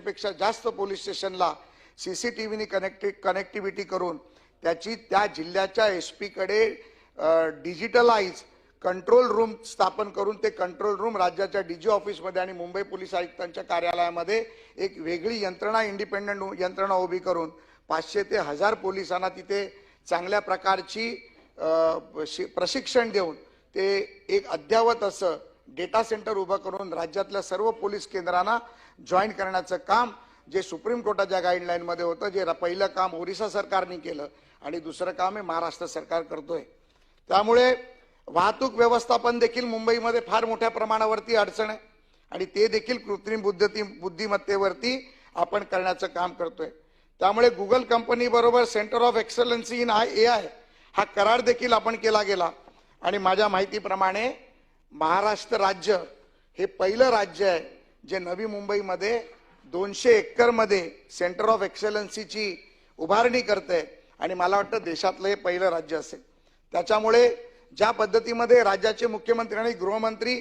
पेक्षा जास्त पोलीस स्टेशनला सीसीटीव्हीनी कनेक्टिव्हिटी करून त्याची त्या जिल्ह्याच्या एसपी कडे डिजिटलाइज कंट्रोल रूम स्थापन करून ते कंट्रोल रूम राज्याच्या डीजी ऑफिसमध्ये आणि मुंबई पोलीस आयुक्तांच्या कार्यालयामध्ये एक वेगळी यंत्रणा इंडिपेंडंट यंत्रणा उभी करून 500 ते 1000 पोलिसांना तिथे चांगल्या प्रकारची प्रशिक्षण देऊन ते एक अद्ययावत असं डेटा सेंटर उभं करून राज्यातल्या सर्व पोलीस केंद्रांना जॉईन करण्याचं काम जे सुप्रीम कोर्टाच्या गाईडलाईन मध्ये होतं, जे पहिलं काम ओरिसा सरकारने केलं आणि दुसरं काम हे महाराष्ट्र सरकार करतोय। त्यामुळे वाहतूक व्यवस्थापन देखील मुंबईमध्ये फार मोठ्या प्रमाणावरती अडचण आहे आणि ते देखील कृत्रिम बुद्धिमत्तेवरती आपण करण्याचं काम करतोय। त्यामुळे गुगल कंपनी बरोबर centre of excellency in AI हा करार देखील आपण केला गेला आणि माझ्या माहितीप्रमाणे महाराष्ट्र राज्य हे पहिलं राज्य आहे जे नवी मुंबईमध्ये 200 एकर मध्ये सेंटर ऑफ एक्सलन्सीची उभारणी करते आणि मला वाटतं देशातलं हे पहिलं राज्य असेल। त्याच्यामुळे ज्या पद्धतीमध्ये राज्याचे मुख्यमंत्री आणि गृहमंत्री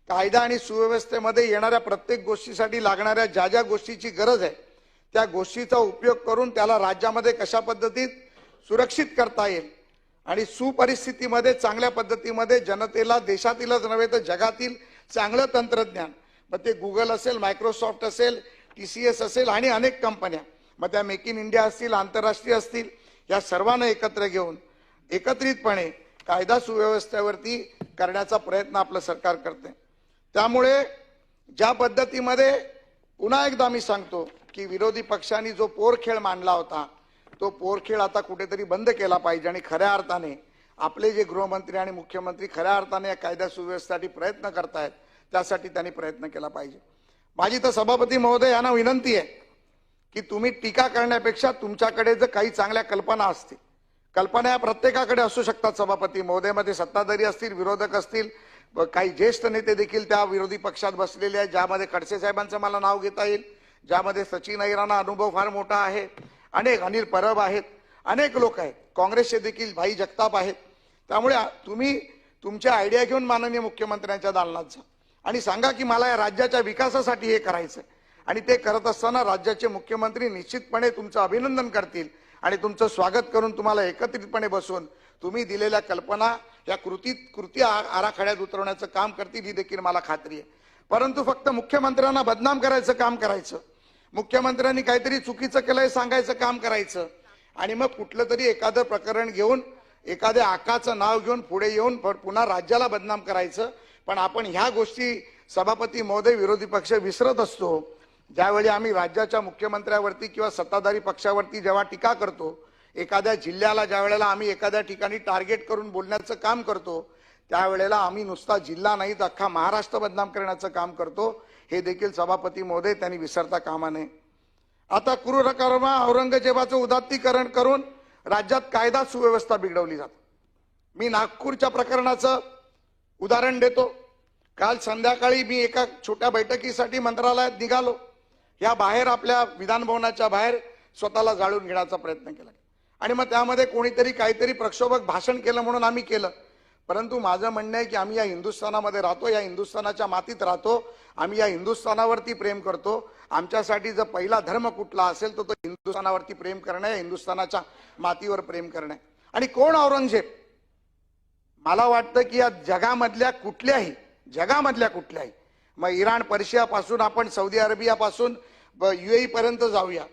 कायदा आणि सुव्यवस्थेमध्ये येणाऱ्या प्रत्येक गोष्टीसाठी लागणाऱ्या ज्या ज्या गोष्टीची गरज आहे त्या गोष्टीचा उपयोग करून त्याला राज्यामध्ये कशा पद्धतीत सुरक्षित करता येईल आणि सुपरिस्थितीमध्ये चांगल्या पद्धतीमध्ये जनतेला देशातीलच नव्हे तर जगातील चांगलं तंत्रज्ञान, मग ते गुगल असेल, मायक्रोसॉफ्ट असेल, TCS असेल आणि अनेक कंपन्या, मग त्या मेक इन इंडिया असतील, आंतरराष्ट्रीय असतील, या सर्वांना एकत्र घेऊन एकत्रितपणे कायदा सुव्यवस्थेवरती करण्याचा प्रयत्न आपलं सरकार करते। त्यामुळे ज्या पद्धतीमध्ये पुन्हा एकदा मी सांगतो की विरोधी पक्षांनी जो पोरखेळ मांडला होता तो पोरखेळ आता कुठेतरी बंद केला पाहिजे आणि खऱ्या अर्थाने आपले जे गृहमंत्री आणि मुख्यमंत्री खऱ्या अर्थाने या कायदा सुव्यवस्थेसाठी प्रयत्न करतायत त्यासाठी त्यांनी प्रयत्न केला पाहिजे। माझी तर सभापती महोदय यांना विनंती आहे की तुम्ही टीका करण्यापेक्षा तुमच्याकडे जर काही चांगल्या कल्पना असतील, कल्पना या प्रत्येकाकडे असू शकतात सभापती महोदय, मध्ये सत्ताधारी असतील, विरोधक असतील, काही ज्येष्ठ नेते देखील त्या विरोधी पक्षात बसलेले आहेत, ज्यामध्ये खडसे साहेबांचं मला नाव घेता येईल, ज्यामध्ये सचिन अहिरांना अनुभव फार मोठा आहे, अनेक अनिल परब आहेत, अनेक लोक आहेत, काँग्रेसचे देखील भाई जगताप आहेत। त्यामुळे तुम्ही तुमच्या आयडिया घेऊन माननीय मुख्यमंत्र्यांच्या दालनात जा आणि सांगा की मला या राज्याच्या विकासासाठी हे करायचं आणि ते करत असताना राज्याचे मुख्यमंत्री निश्चितपणे तुमचं अभिनंदन करतील आणि तुमचं स्वागत करून तुम्हाला एकत्रितपणे बसून तुम्ही दिलेल्या कल्पना या कृती आराखड्यात उतरवण्याचं काम करतील ही देखील मला खात्री आहे। परंतु फक्त मुख्यमंत्र्यांना बदनाम करायचं काम करायचं, मुख्यमंत्र्यांनी काहीतरी चुकीचं केलंय सांगायचं काम करायचं आणि मग कुठलं तरी एखादं प्रकरण घेऊन एखाद्या आकाचं नाव घेऊन पुढे येऊन पुन्हा राज्याला बदनाम करायचं। पण आपण ह्या गोष्टी सभापती महोदय विरोधी पक्ष विसरत असतो। ज्यावेळी आम्ही राज्याच्या मुख्यमंत्र्यावरती किंवा सत्ताधारी पक्षावरती जेव्हा टीका करतो, एखाद्या जिल्ह्याला ज्या वेळेला आम्ही एखाद्या ठिकाणी टार्गेट करून बोलण्याचं काम करतो त्यावेळेला आम्ही नुसता जिल्हा नाही तर अख्खा महाराष्ट्र बदनाम करण्याचं काम करतो, हे देखील सभापती महोदय त्यांनी विसरता कामा नये। आता क्रूरकर्मा औरंगजेबाचं उदात्तीकरण करून राज्यात कायदा सुव्यवस्था बिघडवली जाते। मी नागपूरच्या प्रकरणाचं उदाहरण देतो। काल संध्याकाळी मी एका छोट्या बैठकीसाठी मंत्रालयात निघालो, या बाहेर आपल्या विधानभवनाच्या बाहेर स्वतःला जाळून घेण्याचा प्रयत्न केला आणि मग त्यामध्ये कोणीतरी काहीतरी प्रक्षोभक भाषण केलं म्हणून आम्ही केलं। परंतु माझं म्हणणं आहे की आम्ही या हिंदुस्थानामध्ये राहतो, या हिंदुस्थानाच्या मातीत राहतो, आम्ही या हिंदुस्थानावरती प्रेम करतो। आमच्यासाठी जर पहिला धर्म कुठला असेल तर तो हिंदुस्थानावरती प्रेम करणं, हिंदुस्थानाच्या मातीवर प्रेम करणं। आणि कोण औरंगजेब? मला वाटतं की या जगामधल्या कुठल्याही मग इराण पर्शियापासून आपण सौदी अरेबियापासून UAE पर्यंत जाऊया,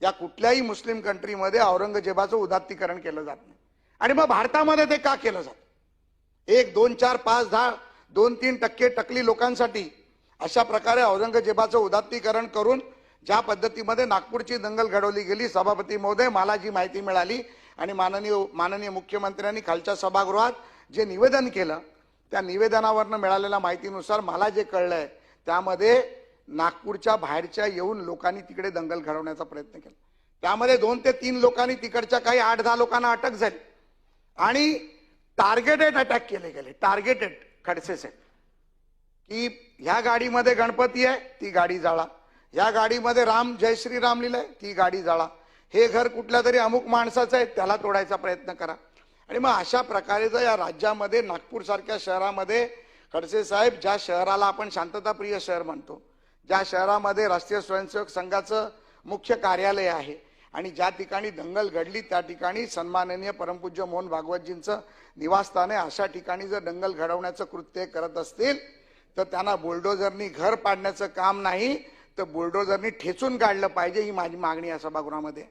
या कुठल्याही मुस्लिम कंट्रीमध्ये औरंगजेबाचं उदात्तीकरण केलं जात नाही। आणि मग भारतामध्ये ते का केलं जातं? 1, 2, 4, 5, 10, 2-3% टकली लोकांसाठी अशा प्रकारे औरंगजेबाचं उदात्तीकरण करून ज्या पद्धतीमध्ये नागपूरची दंगल घडवली गेली, सभापती महोदय मला जी माहिती मिळाली आणि माननीय मुख्यमंत्र्यांनी खालच्या सभागृहात जे निवेदन केलं त्या निवेदनावरनं मिळालेल्या माहितीनुसार मला जे कळलंय त्यामध्ये नागपूरच्या बाहेरच्या येऊन लोकांनी तिकडे दंगल घडवण्याचा प्रयत्न केला। त्यामध्ये 2 ते 3 लोकांनी तिकडच्या काही 8-10 लोकांना अटक झाली आणि टार्गेटेड अटॅक केले गेले, टार्गेटेड खडसे साहेब, की ह्या गाडीमध्ये गणपती आहे ती गाडी जाळा, ह्या गाडीमध्ये राम जय श्रीराम लिहिलंय ती गाडी जाळा, हे घर कुठल्या तरी अमुक माणसाचं आहे त्याला तोडायचा प्रयत्न करा। आणि मग अशा प्रकारे जर या राज्यामध्ये नागपूर सारख्या शहरामध्ये खडसे साहेब, ज्या शहराला आपण शांतताप्रिय शहर म्हणतो, ज्या शहरामध्ये राष्ट्रीय स्वयंसेवक संघाचं मुख्य कार्यालय आहे आणि ज्या ठिकाणी दंगल घडली त्या ठिकाणी सन्माननीय परमपूज्य मोहन भागवतजींचं निवासस्थान आहे, अशा ठिकाणी जर दंगल घडवण्याचं कृत्य करत असतील तर त्यांना बुलडोझरनी घर पाडण्याचं काम नाही तर बुलडोझरनी ठेचून काढलं पाहिजे, ही माझी मागणी आहे सभागृहामध्ये.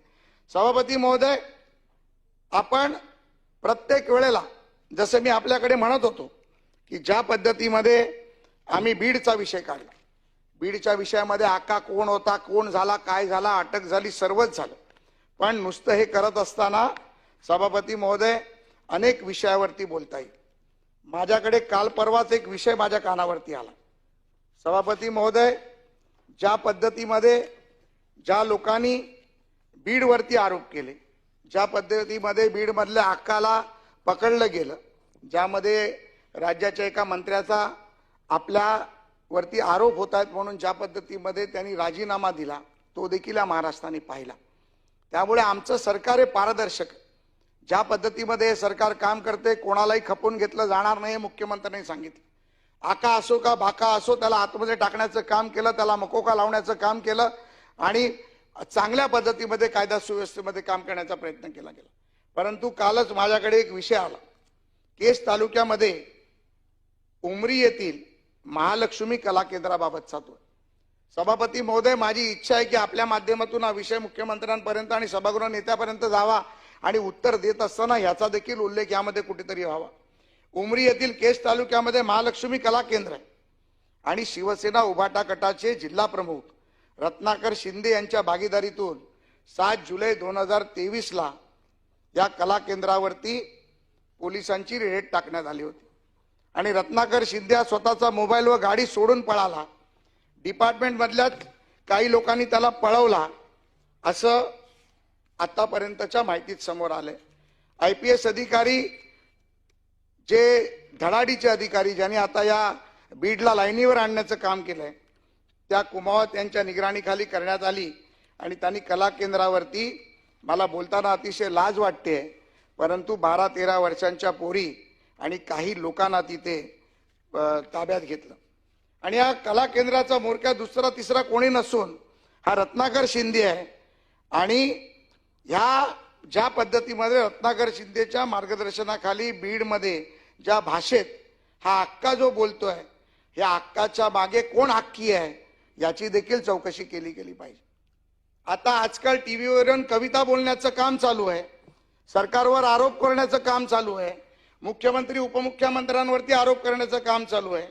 सभापती महोदय, आपण प्रत्येक वेळेला जसं मी आपल्याकडे म्हणत होतो की ज्या पद्धतीमध्ये आम्ही बीडचा विषय काढला, बीडच्या विषयामध्ये आका कोण होता, कोण झाला, काय झाला, अटक झाली, सर्वच झालं. पण नुसतं हे करत असताना सभापती महोदय अनेक विषयावरती बोलता येईल. माझ्याकडे काल परवाच एक विषय माझ्या कानावरती आला. सभापती महोदय, ज्या पद्धतीमध्ये ज्या लोकांनी बीडवरती आरोप केले, ज्या पद्धतीमध्ये बीडमधल्या आक्काला पकडलं गेलं, ज्यामध्ये राज्याच्या एका मंत्र्याचा आपल्यावरती आरोप होत आहेत म्हणून ज्या पद्धतीमध्ये त्यांनी राजीनामा दिला तो देखील या महाराष्ट्राने पाहिला. त्यामुळे आमचं सरकार हे पारदर्शक, ज्या पद्धतीमध्ये हे सरकार काम करते कोणालाही खपून घेतलं जाणार नाही, मुख्यमंत्र्यांनी सांगितलं. आका असो का बाका असो त्याला आतमध्ये टाकण्याचं काम केलं, त्याला मकोका लावण्याचं काम केलं आणि चांगल्या पद्धतीमध्ये कायदा सुव्यवस्थेमध्ये काम करण्याचा प्रयत्न केला गेला. परंतु कालच माझ्याकडे एक विषय आला. केस तालुक्यामध्ये उमरी येथील महालक्ष्मी कला केंद्राबाबतचा तो. सभापती महोदय, माझी इच्छा आहे की आपल्या माध्यमातून हा विषय मुख्यमंत्र्यांपर्यंत आणि सभागृह नेत्यापर्यंत जावा आणि उत्तर देत असताना ह्याचा देखील उल्लेख यामध्ये कुठेतरी व्हावा. उमरी येथील केस तालुक्यामध्ये महालक्ष्मी कला केंद्र आहे आणि शिवसेना उभाटा गटाचे जिल्हा प्रमुख रत्नाकर शिंदे यांच्या भागीदारीतून 7 जुलै 2023ला या कला केंद्रावरती पोलिसांची रेड टाकण्यात आली होती आणि रत्नाकर शिंदे स्वतःचा मोबाईल व गाडी सोडून पळाला. डिपार्टमेंट मधल्या काही लोकांनी त्याला पळवला असं आतापर्यंतच्या माहितीत समोर आले. IPS अधिकारी, जे धडाडीचे अधिकारी ज्यांनी आता या बीडला लाईनीवर आणण्याचं काम केलंय, त्या कुमावत यांच्या निगराणीखाली करण्यात आली आणि त्यांनी कला केंद्रावरती, मला बोलताना अतिशय लाज वाटते, परंतु 12-13 वर्षांच्या पोरी आणि काही लोकांना तिथे ताब्यात घेतलं. आणि या कला केंद्राचा मोरक्या दुसरा तिसरा कोणी नसून हा रत्नाकर शिंदे आहे. आणि ह्या ज्या पद्धतीमध्ये रत्नाकर शिंदेच्या मार्गदर्शनाखाली बीडमध्ये ज्या भाषेत हा अक्का जो बोलतोय, या अक्काच्या मागे कोण हक्की आहे याची देखील चौकशी केली गेली पाहिजे. आता आजकाल टीव्हीवरून कविता बोलण्याचं काम चालू आहे, सरकारवर आरोप करण्याचं काम चालू आहे, मुख्यमंत्री उपमुख्यमंत्र्यांवरती आरोप करण्याचं काम चालू आहे.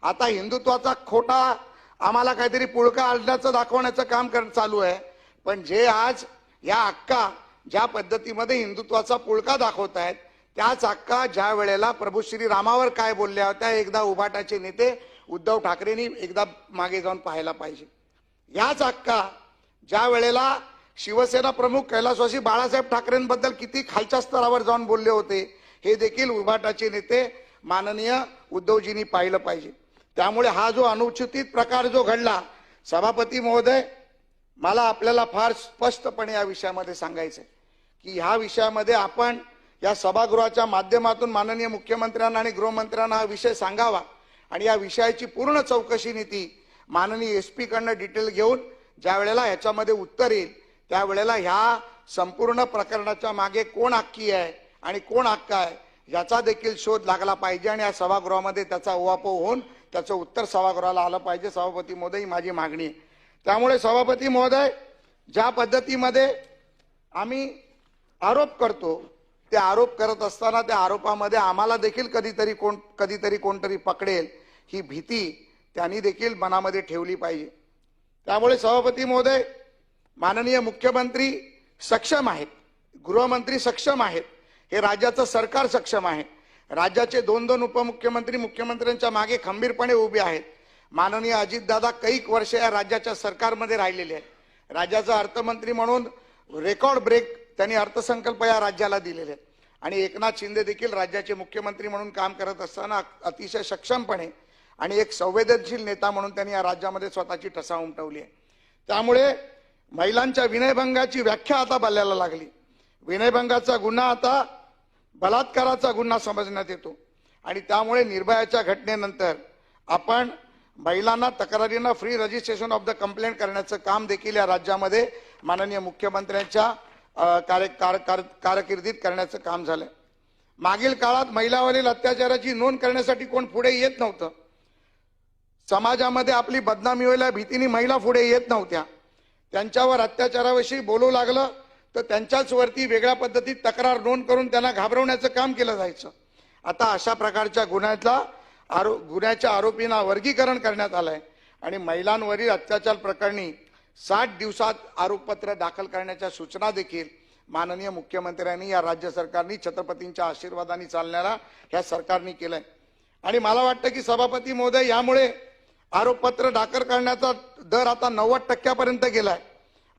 आता हिंदुत्वाचा खोटा आम्हाला काहीतरी पुळका आणण्याचं दाखवण्याचं काम चालू आहे. पण जे आज या अक्का ज्या पद्धतीमध्ये हिंदुत्वाचा पुळका दाखवत आहेत, त्याच अक्का ज्या वेळेला प्रभू श्री रामावर काय बोलल्या होत्या, एकदा उभाटाचे नेते उद्धव ठाकरेंनी एकदा मागे जाऊन पाहायला पाहिजे. याच अक्का ज्या वेळेला शिवसेना प्रमुख कैलासवासी बाळासाहेब ठाकरेंबद्दल किती खालच्या स्तरावर जाऊन बोलले होते, हे देखील उभाटाचे नेते माननीय उद्धवजींनी पाहिलं पाहिजे. त्यामुळे हा जो अनुचित प्रकार जो घडला, सभापती महोदय, मला आपल्याला फार स्पष्टपणे या विषयामध्ये सांगायचं आहे की ह्या विषयामध्ये आपण या सभागृहाच्या माध्यमातून माननीय मुख्यमंत्र्यांना आणि गृहमंत्र्यांना हा विषय सांगावा आणि या विषयाची पूर्ण चौकशी नीती माननीय SP कडनं डिटेल घेऊन ज्या वेळेला ह्याच्यामध्ये उत्तर येईल त्यावेळेला ह्या संपूर्ण प्रकरणाच्या मागे कोण हक्की आहे आणि कोण हक्का आहे याचा देखील शोध लागला पाहिजे आणि या सभागृहामध्ये त्याचा उहापोह होऊन त्याचं उत्तर सभागृहाला आलं पाहिजे. सभापती महोदय, ही माझी मागणी आहे. त्यामुळे सभापती महोदय, ज्या पद्धतीमध्ये आम्ही आरोप करतो, ते आरोप करत असताना त्या आरोपामध्ये आम्हाला देखील कधीतरी कोणतरी पकडेल ही भीती त्यांनी देखील मनामध्ये ठेवली पाहिजे. त्यामुळे सभापती महोदय, माननीय मुख्यमंत्री सक्षम आहेत, गृहमंत्री सक्षम आहेत, हे राज्याचं सरकार सक्षम आहे. राज्याचे 2-2 उपमुख्यमंत्री मुख्यमंत्र्यांच्या मागे खंबीरपणे उभे आहेत. माननीय अजितदादा कैक वर्ष या राज्याच्या सरकारमध्ये राहिलेले आहेत. राज्याचा अर्थमंत्री म्हणून रेकॉर्ड ब्रेक त्यांनी अर्थसंकल्प या राज्याला दिलेले आहेत आणि एकनाथ शिंदे देखील राज्याचे मुख्यमंत्री म्हणून काम करत असताना अतिशय सक्षमपणे आणि एक संवेदनशील नेता म्हणून त्यांनी या राज्यामध्ये स्वतःची ठसा उमटवली आहे. त्यामुळे महिलांच्या विनयभंगाची व्याख्या आता बदलायला लागली. विनयभंगाचा गुन्हा आता बलात्काराचा गुन्हा समजण्यात येतो आणि त्यामुळे निर्भयाच्या घटनेनंतर आपण महिलांना तक्रारींना free registration of the complaint करण्याचं काम देखील या राज्यामध्ये माननीय मुख्यमंत्र्यांच्या कारकिर्दीत करण्याचं काम झालंय। मागील काळात महिलांवरील अत्याचाराची नोंद करण्यासाठी कोण पुढे येत नव्हतं। समाजामध्ये आपली बदनामी व्हायला भीतीने महिला पुढे येत नव्हत्या। त्यांच्यावर अत्याचाराविषयी बोलू लागलं तर त्यांच्याच वरती वेगळ्या पद्धतीत तक्रार नोंद करून त्यांना घाबरवण्याचं काम केलं जायचं। आता अशा प्रकारच्या गुन्ह्याच्या आरोपींना वर्गीकरण करण्यात आलंय आणि महिलांवरील अत्याचार प्रकरणी 60 दिवसात आरोपपत्र दाखल करण्याच्या सूचना देखील माननीय मुख्यमंत्र्यांनी या राज्य सरकारनी छत्रपतींच्या आशीर्वादाने चालणाऱ्या ह्या सरकारने केलंय। आणि मला वाटतं की सभापती महोदय, यामुळे आरोपपत्र दाखल करण्याचा दर आता 90% गेलाय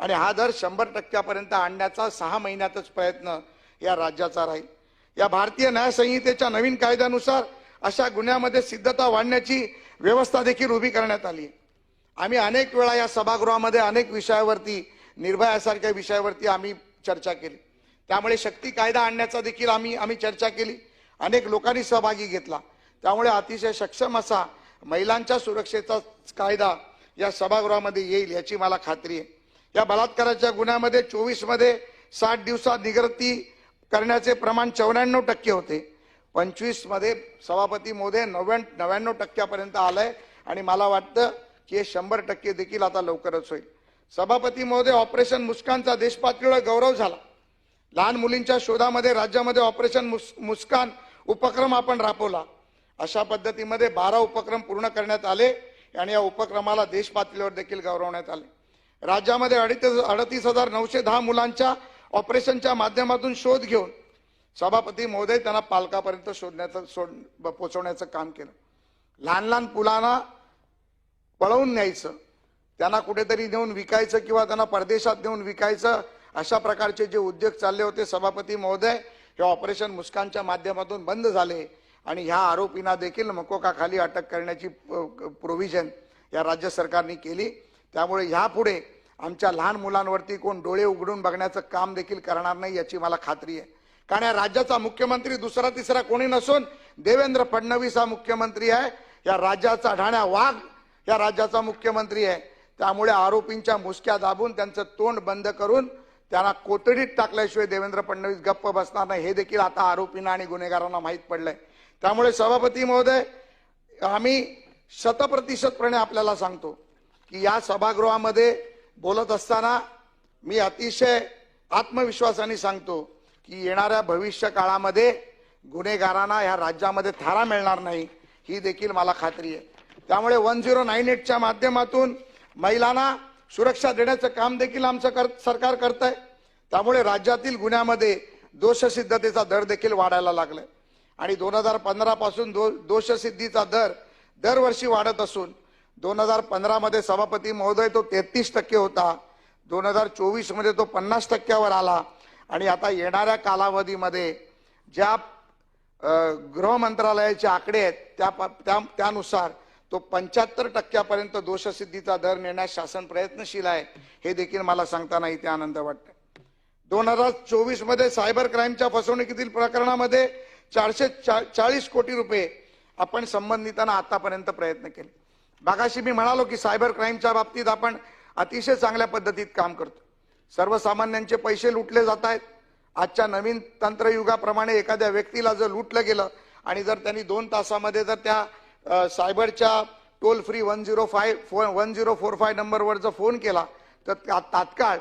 आणि हा दर 100% आणण्याचा 6 महिन्यातच प्रयत्न या राज्याचा राहील। या भारतीय न्याय संहितेच्या नवीन कायद्यानुसार अशा गुन्ह्यामध्ये सिद्धता वाढण्याची व्यवस्था देखील उभी करण्यात आली। आम्ही अनेक वेळा या सभागृहामध्ये अनेक विषयावरती, निर्भयासारख्या विषयावरती आम्ही चर्चा केली। त्यामुळे शक्ती कायदा आणण्याचा देखील आम्ही चर्चा केली। अनेक लोकांनी सहभागी घेतला। त्यामुळे अतिशय सक्षम असा महिलांच्या सुरक्षेचा कायदा या सभागृहामध्ये येईल याची मला खात्री आहे। या बलात्काराच्या गुन्ह्यामध्ये 24 मध्ये 60 दिवसात निगराणी करण्याचे प्रमाण 94% होते। 25 मध्ये सभापती महोदय 99% आलंय आणि मला वाटतं की हे 100% देखील आता लवकरच होईल। सभापती महोदय, ऑपरेशन मुस्कानचा देशपातळीवर गौरव झाला। लहान मुलींच्या शोधामध्ये राज्यामध्ये ऑपरेशन मुस्कान उपक्रम आपण राबवला। अशा पद्धतीमध्ये 12 उपक्रम पूर्ण करण्यात आले आणि या उपक्रमाला देश पातळीवर देखील गौरवण्यात आले। राज्यामध्ये 38,910 मुलांच्या ऑपरेशनच्या माध्यमातून शोध घेऊन सभापती महोदय त्यांना पालकापर्यंत पोहोचवण्याचं काम केलं। लहान लहान मुलांना पळवून न्यायचं, त्यांना कुठेतरी नेऊन विकायचं किंवा त्यांना परदेशात नेऊन विकायचं, अशा प्रकारचे जे उद्योग चालले होते सभापती महोदय, हे ऑपरेशन मुस्कानच्या माध्यमातून बंद झाले आणि ह्या आरोपींना देखील मकोकाखाली अटक करण्याची प्रोव्हिजन या राज्य सरकारने केली। त्यामुळे यापुढे आमच्या लहान मुलांवरती कोण डोळे उघडून बघण्याचं काम देखील करणार नाही याची मला खात्री आहे। कारण या राज्याचा मुख्यमंत्री दुसरा तिसरा कोणी नसून देवेंद्र फडणवीस हा मुख्यमंत्री आहे। या राज्याचा ढाण्या वाघ या राज्याचा मुख्यमंत्री आहे। त्यामुळे आरोपींच्या मुसक्या दाबून त्यांचं तोंड बंद करून त्यांना कोठडीत टाकल्याशिवाय देवेंद्र फडणवीस गप्प बसणार नाही, हे देखील आता आरोपींना आणि गुन्हेगारांना माहीत पडलंय। त्यामुळे सभापती महोदय, आम्ही 100%पणे आपल्याला सांगतो की या सभागृहामध्ये बोलत असताना मी अतिशय आत्मविश्वासाने सांगतो की येणाऱ्या भविष्य काळामध्ये गुन्हेगारांना या राज्यामध्ये थारा मिळणार नाही, ही देखील मला खात्री आहे। त्यामुळे 1098च्या माध्यमातून महिलांना सुरक्षा देण्याचं काम देखील आमचं सरकार करतंय। त्यामुळे राज्यातील गुन्ह्यामध्ये दोषसिद्धतेचा दर देखील वाढायला लागलाय आणि 2015 पासून दोषसिद्धीचा दर दरवर्षी वाढत असून 2015 मध्ये सभापती महोदय तो 33% होता, 2024 मध्ये तो 50%वर आला आणि आता येणाऱ्या कालावधीमध्ये ज्या गृह मंत्रालयाचे आकडे आहेत त्यानुसार तो 75% दोषसिद्धीचा दर नेण्यास शासन प्रयत्नशील आहे, हे देखील मला सांगताना इथे आनंद वाटतो। 2024 मध्ये सायबर क्राईमच्या फसवणुकीतील प्रकरणामध्ये 440 कोटी रुपये आपण संबंधितांना आतापर्यंत प्रयत्न केले। मागाशी मी म्हणालो की सायबर क्राईमच्या बाबतीत आपण अतिशय चांगल्या पद्धतीत काम करतो। सर्वसामान्यांचे पैसे लुटले जात आहेत। आजच्या नवीन तंत्रयुगाप्रमाणे एखाद्या व्यक्तीला जर लुटलं गेलं आणि जर त्यांनी 2 तासामध्ये जर त्या सायबरच्या टोल फ्री 1045 नंबरवर जर फोन केला तर तात्काळ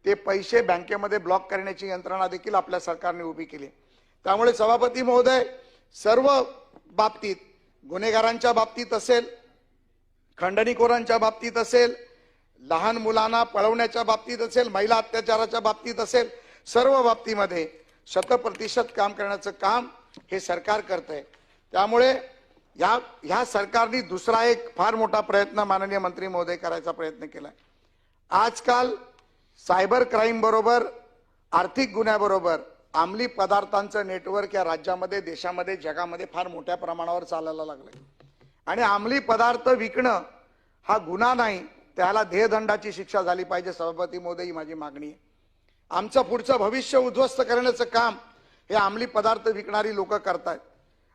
ते पैसे बँकेमध्ये ब्लॉक करण्याची यंत्रणा देखील आपल्या सरकारने उभी केली। त्यामुळे सभापती महोदय, सर्व बाबतीत, गुन्हेगारांच्या बाबतीत असेल, खंडणीखोरांच्या बाबतीत असेल, लहान मुलांना पळवण्याच्या बाबतीत असेल, महिला अत्याचाराच्या बाबतीत असेल, सर्व बाबतीमध्ये 100% काम करण्याचं काम हे सरकार करतंय। त्यामुळे ह्या सरकारने दुसरा एक फार मोठा प्रयत्न माननीय मंत्री महोदय करायचा प्रयत्न केलाय। आजकाल सायबर क्राईम बरोबर, आर्थिक गुन्ह्याबरोबर अंमली पदार्थांचं नेटवर्क या राज्यामध्ये, देशामध्ये, जगामध्ये फार मोठ्या प्रमाणावर चालायला लागलंय आणि अंमली पदार्थ विकणं हा गुन्हा नाही, त्याला देहदंडाची शिक्षा झाली पाहिजे। सभापती महोदय, ही माझी मागणी आहे। आमचं पुढचं भविष्य उद्ध्वस्त करण्याचं काम हे अंमली पदार्थ विकणारी लोक करतात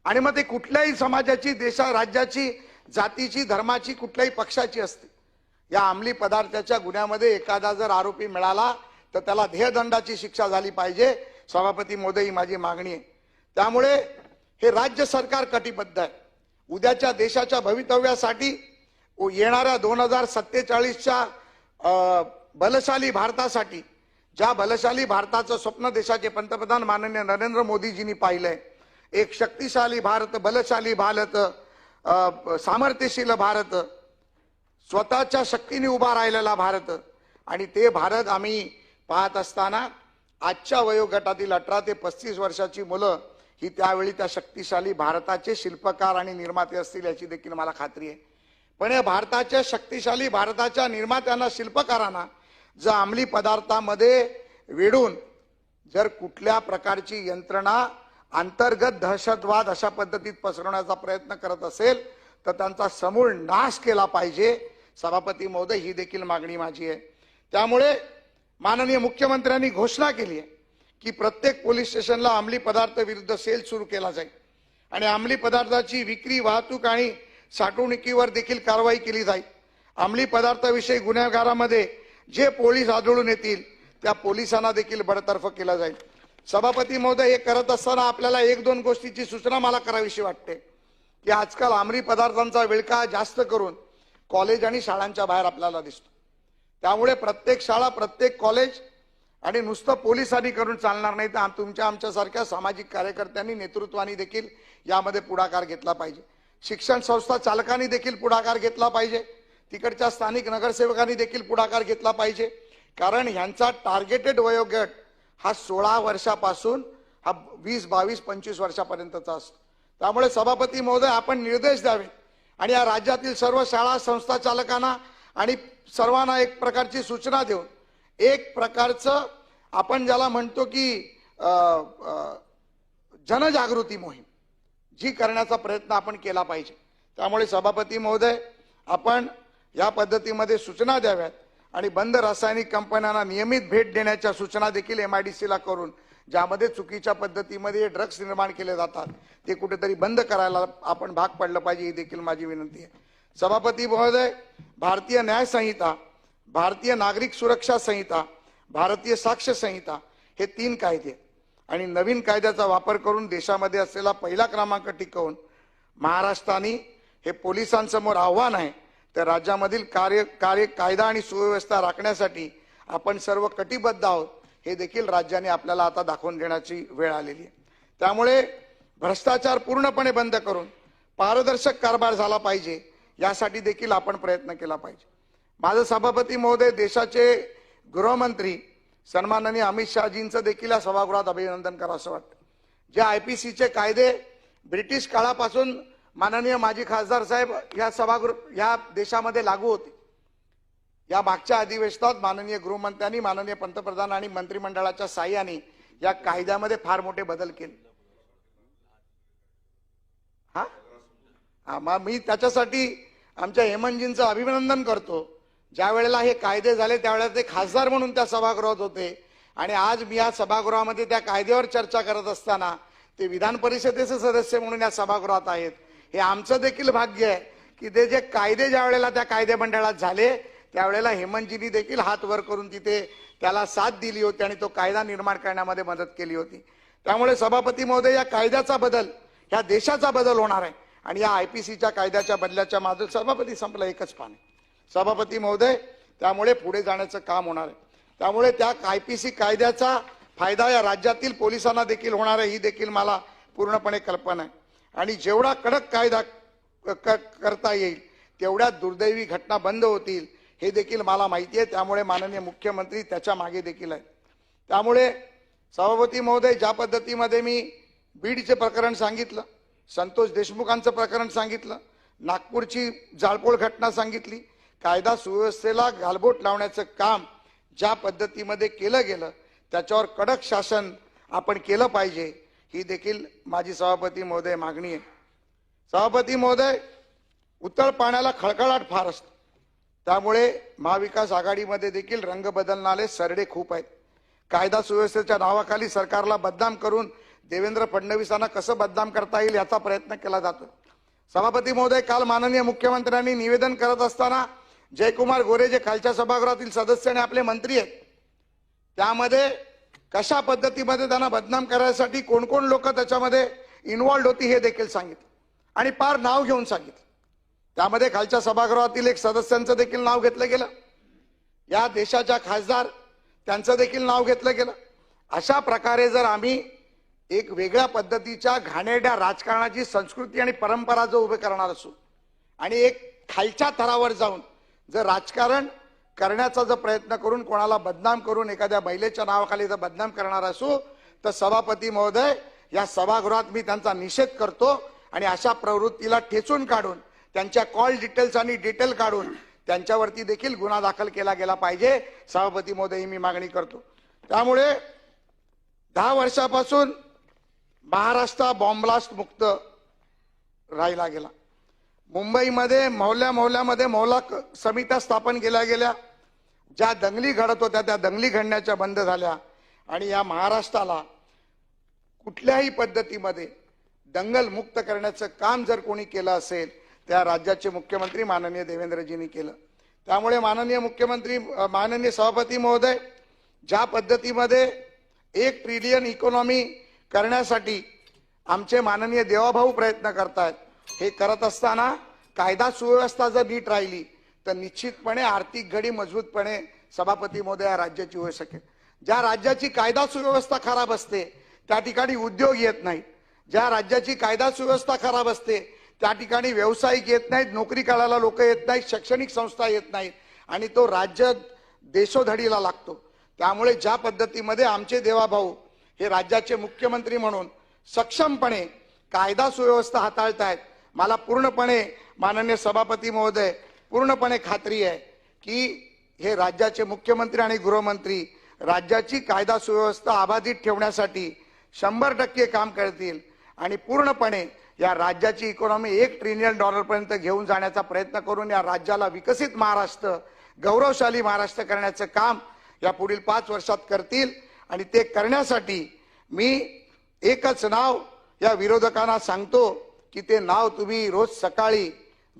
आणि मग ते कुठल्याही समाजाची, राज्याची जातीची, धर्माची, कुठल्याही पक्षाची असते. या अंमली पदार्थाच्या गुन्ह्यामध्ये एखादा जर आरोपी मिळाला तर त्याला ध्येयदंडाची शिक्षा झाली पाहिजे. सभापती महोदय, ही माझी मागणी आहे. त्यामुळे हे राज्य सरकार कटिबद्ध आहे. उद्याच्या देशाच्या भवितव्यासाठी येणाऱ्या 2047च्या बलशाली भारतासाठी, ज्या बलशाली भारताचं स्वप्न देशाचे पंतप्रधान माननीय नरेंद्र मोदीजींनी पाहिलंय, एक शक्तिशाली भारत, बलशाली भारत, सामर्थ्यशील भारत, स्वतःच्या शक्तीने उभा राहिलेला भारत, आणि ते भारत आम्ही पाहत असताना आजच्या वयोगटातील 18 ते 35 वर्षाची मुलं ही त्यावेळी त्या शक्तिशाली भारताचे शिल्पकार आणि निर्माते असतील याची देखील मला खात्री आहे. पण या भारताच्या शक्तिशाली भारताच्या निर्मात्यांना, शिल्पकारांना जर अंमली पदार्थामध्ये वेढून जर कुठल्या प्रकारची यंत्रणा अंतर्गत दहशतवाद अशा पद्धतीत पसरवण्याचा प्रयत्न करत असेल तर त्यांचा समूळ नाश केला पाहिजे. सभापती महोदय, ही देखील मागणी माझी आहे. त्यामुळे माननीय मुख्यमंत्र्यांनी घोषणा केली आहे की प्रत्येक पोलीस स्टेशनला अंमली पदार्थ विरुद्ध सेल सुरू केला जाईल आणि अंमली पदार्थाची विक्री, वाहतूक आणि साठवणुकीवर देखील कारवाई केली जाईल. अंमली पदार्थाविषयी गुन्हेगारांमध्ये जे पोलीस आढळून येतील त्या पोलिसांना देखील बडतर्फ केला जाईल. सभापती महोदय, हे करत असताना आपल्याला एक दोन गोष्टीची सूचना मला करावीशी वाटते की आजकाल अंमली पदार्थांचा विळखा जास्त करून कॉलेज आणि शाळांच्या बाहेर आपल्याला दिसतो. त्यामुळे प्रत्येक शाळा, प्रत्येक कॉलेज आणि नुसतं पोलिसांनी करून चालणार नाही, तर तुमच्या आमच्यासारख्या सामाजिक कार्यकर्त्यांनी, नेतृत्वानी देखील यामध्ये पुढाकार घेतला पाहिजे. शिक्षण संस्था चालकांनी देखील पुढाकार घेतला पाहिजे. तिकडच्या स्थानिक नगरसेवकांनी देखील पुढाकार घेतला पाहिजे. कारण ह्यांचा टार्गेटेड वयोगट हा 16 वर्षापासून हा 20, 22, 25 वर्षापर्यंतचा असतो. त्यामुळे सभापती महोदय, आपण निर्देश द्यावे आणि या राज्यातील सर्व शाळा, संस्था चालकांना आणि सर्वांना एक प्रकारची सूचना देऊन एक प्रकारचं आपण ज्याला म्हणतो की जनजागृती मोहीम जी करण्याचा प्रयत्न आपण केला पाहिजे. त्यामुळे सभापती महोदय, आपण या पद्धतीमध्ये सूचना द्याव्यात आणि बंद रासायनिक कंपन्यांना नियमित भेट देण्याच्या सूचना देखील MIDCला करून ज्यामध्ये चुकीच्या पद्धतीमध्ये ड्रग्स निर्माण केले जातात ते कुठेतरी बंद करायला आपण भाग पडलं पाहिजे, ही देखील माझी विनंती आहे. सभापती महोदय, भारतीय न्याय संहिता, भारतीय नागरिक सुरक्षा संहिता, भारतीय साक्ष्य संहिता हे 3 कायदे आणि नवीन कायद्याचा वापर करून देशामध्ये असलेला पहिला क्रमांक टिकवून महाराष्ट्राने हे पोलिसांसमोर आव्हान आहे. तर राज्यामधील कायदा आणि सुव्यवस्था राखण्यासाठी आपण सर्व कटिबद्ध आहोत हे देखील राज्याने आपल्याला आता दाखवून देण्याची वेळ आलेली आहे. त्यामुळे भ्रष्टाचार पूर्णपणे बंद करून पारदर्शक कारभार झाला पाहिजे यासाठी देखील आपण प्रयत्न केला पाहिजे. माझं सभापती महोदय, देशाचे गृहमंत्री सन्माननीय अमित शहाजींचं देखील या सभागृहात अभिनंदन करावं असं वाटतं. जे IPCचे कायदे ब्रिटिश काळापासून माननीय माजी खासदार साहेब या देशामध्ये लागू होते, या मागच्या अधिवेशनात माननीय गृहमंत्र्यांनी, माननीय पंतप्रधान आणि मंत्रिमंडळाच्या साह्याने या कायद्यामध्ये फार मोठे बदल केले. मी त्याच्यासाठी आमच्या हेमंतजींचं अभिनंदन करतो. ज्या वेळेला हे कायदे झाले त्यावेळेला ते खासदार म्हणून त्या सभागृहात होते आणि आज मी या सभागृहामध्ये त्या कायद्यावर चर्चा करत असताना ते विधान परिषदेचे सदस्य म्हणून या सभागृहात आहेत. हे आमचं देखील भाग्य आहे की ते जे कायदे ज्या वेळेला त्या कायदे मंडळात झाले त्यावेळेला हेमंतजींनी देखील हात वर करून तिथे त्याला साथ दिली होती आणि तो कायदा निर्माण करण्यामध्ये मदत केली होती. त्यामुळे सभापती महोदय, या कायद्याचा बदल ह्या देशाचा बदल होणार आहे आणि या IPCच्या कायद्याच्या बदलाच्या मागे सभापती संपलं एकच पान आहे सभापती महोदय. त्यामुळे पुढे जाण्याचं काम होणार आहे. त्यामुळे त्या IPC कायद्याचा फायदा या राज्यातील पोलिसांना देखील होणार आहे, ही देखील मला पूर्णपणे कल्पना आहे. आणि जेवढा कडक कायदा करता येईल तेवढ्या दुर्दैवी घटना बंद होतील हे देखील मला माहिती आहे. त्यामुळे माननीय मुख्यमंत्री त्याच्या मागे देखील आहेत. त्यामुळे सभापती महोदय, ज्या पद्धतीमध्ये मी बीडचे प्रकरण सांगितलं, संतोष देशमुखांचं प्रकरण सांगितलं, नागपूरची जाळपोळ घटना सांगितली, कायदा सुव्यवस्थेला गालबोट लावण्याचं काम ज्या पद्धतीमध्ये केलं गेलं त्याच्यावर कडक शासन आपण केलं पाहिजे, ही देखील माझी सभापती महोदय मागणी आहे. सभापती महोदय, उतळ पाण्याला खळखळाट फार असतो. त्यामुळे महाविकास आघाडीमध्ये देखील रंग बदलणारे सरडे खूप आहेत. कायदा सुव्यवस्थेच्या नावाखाली सरकारला बदनाम करून देवेंद्र फडणवीसांना कसं बदनाम करता येईल याचा प्रयत्न केला जातो. सभापती महोदय, काल माननीय मुख्यमंत्र्यांनी निवेदन करत असताना जयकुमार गोरे जे खालच्या सभागृहातील सदस्य आणि आपले मंत्री आहेत, त्यामध्ये कशा पद्धतीमध्ये त्यांना बदनाम करायसाठी कोण कोण लोक त्याच्यामध्ये इन्व्हॉल्ड होती हे देखील सांगितलं आणि पार नाव घेऊन सांगितलं. त्यामध्ये खालच्या सभागृहातील एक सदस्यांचं देखील नाव घेतलं गेलं, या देशाच्या खासदार त्यांचं देखील नाव घेतलं गेलं. अशा प्रकारे जर आम्ही एक वेगळ्या पद्धतीच्या घाणेरड्या राजकारणाची संस्कृती आणि परंपरा जो उभे करणार असू आणि एक खालच्या थरावर जाऊन जर राजकारण करण्याचा जर प्रयत्न करून कोणाला बदनाम करून एखाद्या महिलेच्या नावाखाली जर बदनाम करणार असू तर सभापती महोदय, या सभागृहात मी त्यांचा निषेध करतो आणि अशा प्रवृत्तीला ठेचून काढून त्यांच्या कॉल डिटेल्स आणि डिटेल काढून त्यांच्यावरती देखील गुन्हा दाखल केला गेला पाहिजे. सभापती महोदय, ही मी मागणी करतो. त्यामुळे 10 वर्षापासून महाराष्ट्र बॉम्बलास्ट मुक्त राहिला गेला. मुंबईमध्ये मोहल्ल्यामध्ये मोहल्ला समित्या स्थापन केल्या गेल्या. ज्या दंगली घडत होत्या त्या दंगली घडण्याच्या बंद झाल्या आणि या महाराष्ट्राला कुठल्याही पद्धतीमध्ये दंगल मुक्त करण्याचं काम जर कोणी केलं असेल त्या राज्याचे मुख्यमंत्री माननीय देवेंद्रजींनी केलं. त्यामुळे माननीय सभापती महोदय, ज्या पद्धतीमध्ये 1 ट्रिलियन इकॉनॉमी करण्यासाठी आमचे माननीय देवाभाऊ प्रयत्न करतायत, हे करत असताना कायदा सुव्यवस्था जर नीट राहिली तर निश्चितपणे आर्थिक घडी मजबूतपणे सभापती महोदय या राज्याची होऊ शकेल. ज्या राज्याची कायदा सुव्यवस्था खराब असते त्या ठिकाणी उद्योग येत नाहीत, ज्या राज्याची कायदा सुव्यवस्था खराब असते त्या ठिकाणी व्यावसायिक येत नाहीत, नोकरी करायला लोक येत नाहीत, शैक्षणिक संस्था येत नाहीत आणि तो राज्य देशोधडीला लागतो. त्यामुळे ज्या पद्धतीमध्ये आमचे देवाभाऊ हे राज्याचे मुख्यमंत्री म्हणून सक्षमपणे कायदा सुव्यवस्था हाताळतायत, मला पूर्णपणे माननीय सभापती महोदय पूर्णपणे खात्री आहे की हे राज्याचे मुख्यमंत्री आणि गृहमंत्री राज्याची कायदा सुव्यवस्था अबाधित ठेवण्यासाठी 100% काम करतील आणि पूर्णपणे या राज्याची इकॉनॉमी $1 ट्रिलियन पर्यंत घेऊन जाण्याचा प्रयत्न करून या राज्याला विकसित महाराष्ट्र, गौरवशाली महाराष्ट्र करण्याचं काम या पुढील 5 वर्षात करतील. आणि ते करण्यासाठी मी एकच नाव या विरोधकांना सांगतो की ते नाव तुम्ही रोज सकाळी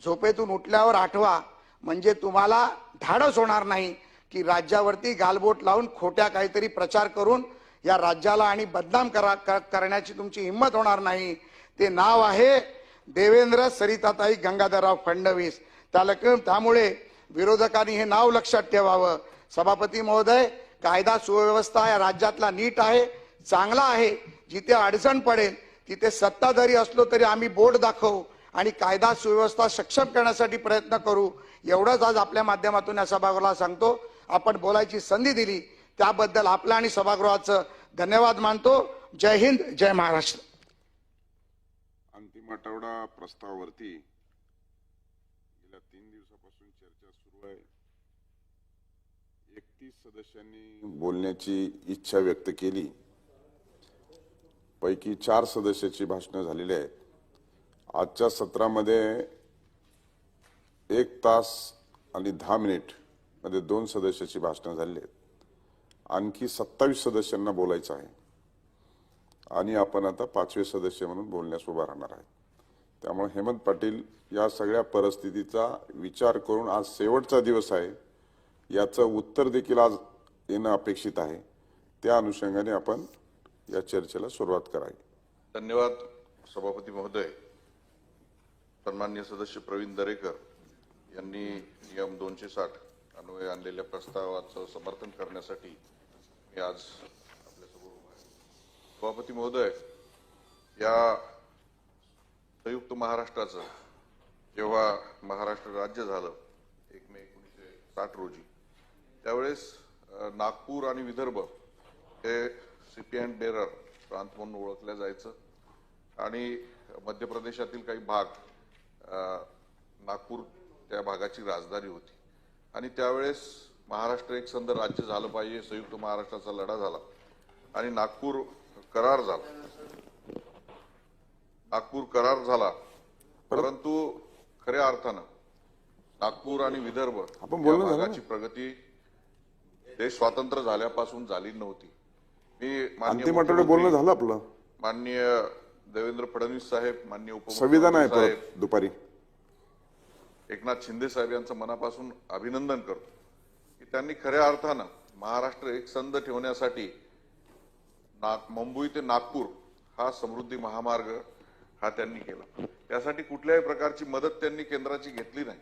झोपेतून उठल्यावर आठवा, म्हणजे तुम्हाला धाडस होणार नाही की राज्यावरती गालबोट लावून खोट्या काहीतरी प्रचार करून या राज्याला आणि बदनाम करण्याची तुमची हिंमत होणार नाही. ते नाव आहे देवेंद्र सरिताताई गंगाधरराव फडणवीस. त्यामुळे विरोधकांनी हे नाव लक्षात ठेवावं. सभापती महोदय, कायदा सुव्यवस्था या राज्यातला नीट आहे, चांगला आहे. जिथे अडचण पडेल तिथे सत्ताधारी असलो तरी आम्ही बोर्ड दाखवू आणि कायदा सुव्यवस्था सक्षम करण्यासाठी प्रयत्न करू. एवढंच आज आपल्या माध्यमातून या सभागृहाला सांगतो. आपण बोलायची संधी दिली त्याबद्दल आपलं आणि सभागृहाचं धन्यवाद मानतो. जय हिंद, जय महाराष्ट्र. अंतिम आठवडा प्रस्तावावरती गेल्या 3 दिवसापासून चर्चा सुरू आहे. 31 सदस्यांनी बोलण्याची इच्छा व्यक्त केली. पैकी 4 सदस्याची भाषणं झालेली आहेत. आजच्या सत्रामध्ये 1 तास आणि 10 मिनिट मध्ये 2 सदस्याची भाषणं झालेली आहेत. आणखी 27 सदस्यांना बोलायचं आहे आणि आपण आता 5वे सदस्य म्हणून बोलण्यास उभा राहणार आहे. त्यामुळे हेमंत पाटील, या सगळ्या परिस्थितीचा विचार करून आज शेवटचा दिवस आहे, याचं उत्तर देखील आज येणं अपेक्षित आहे. त्या अनुषंगाने आपण या चर्चेला सुरुवात करावी. धन्यवाद सभापती महोदय. सन्माननीय सदस्य प्रवीण दरेकर यांनी नियम 260 अन्वये आणलेल्या प्रस्तावाचं समर्थन करण्यासाठी मी आज आपल्यासमोर उभा आहे. सभापती महोदय, या संयुक्त महाराष्ट्राचं जेव्हा महाराष्ट्र राज्य झालं 1 मे 1960 रोजी, त्यावेळेस नागपूर आणि विदर्भ हे सिटी अँड बेरर प्रांत म्हणून ओळखल्या जायचं आणि मध्य प्रदेशातील काही भाग नागपूर त्या भागाची राजधानी होती. आणि त्यावेळेस महाराष्ट्र एक संध राज्य झालं पाहिजे, संयुक्त महाराष्ट्राचा लढा झाला आणि नागपूर करार झाला. परंतु खऱ्या अर्थानं नागपूर आणि विदर्भ या भागाची प्रगती देश स्वातंत्र्य झाल्यापासून झाली नव्हती. मी अंतिम आठवडे बोलणं झालं आपलं. माननीय देवेंद्र फडणवीस साहेब, माननीय संविधान आहे उपमुख्यमंत्री साहेब, परत दुपारी. एकनाथ शिंदे साहेब यांचं मनापासून अभिनंदन करतो की त्यांनी खऱ्या अर्थानं महाराष्ट्र एकसंध ठेवण्यासाठी मुंबई ते नागपूर हा समृद्धी महामार्ग हा त्यांनी केला. त्यासाठी कुठल्याही प्रकारची मदत त्यांनी केंद्राची घेतली नाही.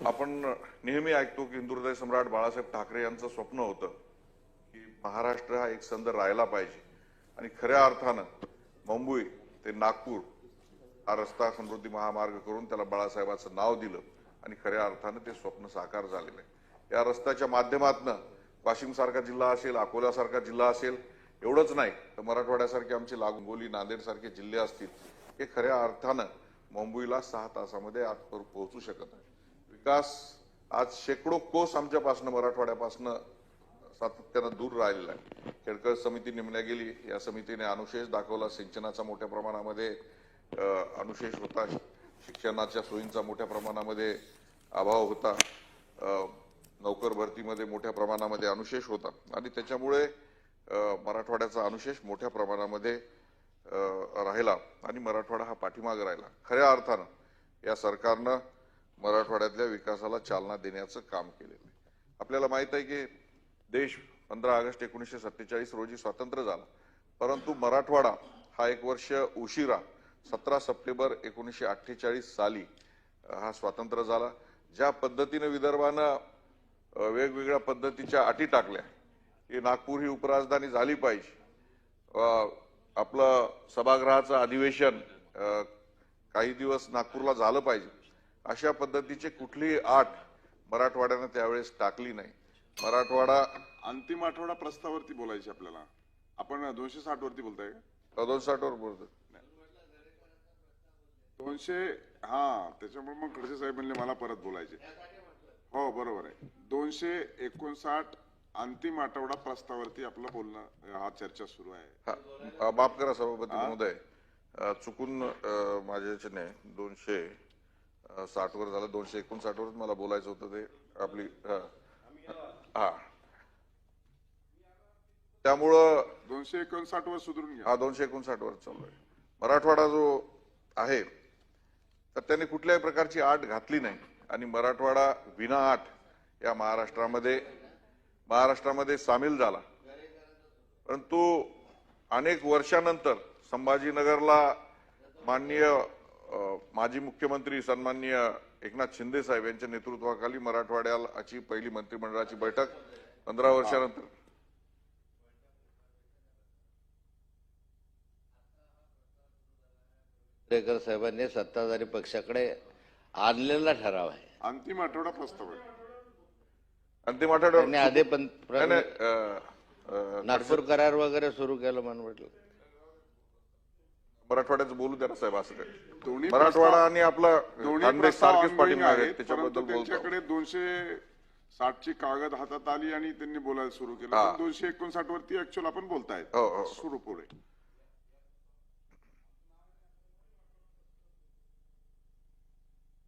आपण नेहमी ऐकतो की हिंदुहृदय सम्राट बाळासाहेब ठाकरे यांचं स्वप्न होतं की महाराष्ट्र हा एकसंध राहायला पाहिजे आणि खऱ्या अर्थानं मुंबई ते नागपूर हा रस्ता समृद्धी महामार्ग करून त्याला बाळासाहेबांचं नाव दिलं आणि खऱ्या अर्थानं ते स्वप्न साकार झालेलं आहे. या रस्त्याच्या माध्यमातून वाशिम सारखा जिल्हा असेल, अकोला सारखा जिल्हा असेल, एवढंच नाही तर मराठवाड्यासारखे आमचे लागोली, नांदेड सारखे जिल्हे असतील, हे खऱ्या अर्थानं मुंबईला 6 तासामध्ये आजवर पोहोचू शकत आहे. विकास आज शेकडो कोस आमच्यापासून मराठवाड्यापासून सातत्यानं दूर राहिलेला आहे. खेडकर समिती नेमल्या गेली. या समितीने अनुशेष दाखवला. सिंचनाचा मोठ्या प्रमाणामध्ये अनुशेष होता. शिक्षणाच्या सोयींचा मोठ्या प्रमाणामध्ये अभाव होता. नोकर भरतीमध्ये मोठ्या प्रमाणामध्ये अनुशेष होता आणि त्याच्यामुळे मराठवाड्याचा अनुशेष मोठ्या प्रमाणामध्ये राहिला आणि मराठवाडा हा पाठीमागे राहिला. खऱ्या अर्थानं या सरकारनं मराठवाड्यातल्या विकासाला चालना देण्याचं काम केलेलं आहे. आपल्याला माहित आहे की देश 15 ऑगस्ट 1947 रोजी स्वतंत्र झाला, परंतु मराठवाडा हा 1 वर्ष उशिरा 17 सप्टेंबर 1948 साली हा स्वतंत्र झाला. ज्या पद्धतीने विदर्भानं वेगवेगळ्या पद्धतीच्या अटी टाकल्या की नागपूर ही उपराजधानी झाली पाहिजे, आपलं सभागृहाचं अधिवेशन काही दिवस नागपूरला झालं पाहिजे, अशा पद्धतीचे कुठलीही अट मराठवाड्यानं त्यावेळेस टाकली नाही. मराठवाडा अंतिम आठवडा प्रस्तावावरती बोलायचे आपल्याला. आपण 260 वरती बोलताय का? 260 वर बोलतो. 200 हा, त्याच्यामुळे मग खडसे साहेब म्हणले मला परत बोलायचे. हो बरोबर आहे. 259 अंतिम आठवडा प्रस्तावावरती आपलं बोलणं, हा चर्चा सुरू आहे. माफ करा सभापती महोदय, चुकून माझ्या याच्याने 260 वर झालं. 259 वर मला बोलायचं होतं. ते आपली हा, त्यामुळं 259 वर सुधारून घ्या. हा 259 वर चालू आहे. मराठवाडा जो आहे तर त्यांनी कुठल्याही प्रकारची आट घातली नाही आणि मराठवाडा विना आट या महाराष्ट्रामध्ये सामील झाला. परंतु अनेक वर्षानंतर संभाजीनगरला माननीय माजी मुख्यमंत्री सन्माननीय एकनाथ शिंदे साहेब यांच्या नेतृत्वाखाली मराठवाड्याची पहिली मंत्रिमंडळाची बैठक 15 वर्षानंतर दरेकर साहेबांनी सत्ताधारी पक्षाकडे आणलेला ठराव आहे. अंतिम आठवडा प्रस्ताव आहे. अंतिम आठवड्यावर त्यांनी आधी नाही, नागपूर करार वगैरे सुरू केलं म्हणून म्हटलं. मराठवाड्याचं बोलू द्या ना साहेब. असं काय दोन्ही मराठवाडा आणि आपला दोन्ही खानदेश प्रस्ताव सारखेच ongoing पाठिंबा आहेत, आहेत, त्याच्याबद्दल परंतु बोलतो. त्यांच्याकडे 260 ची कागद हातात आली आणि त्यांनी बोलायला सुरू केलं. हा. 259 वरती ऍक्च्युअल आपण बोलतायत. हो, हो. सुरू पुढे.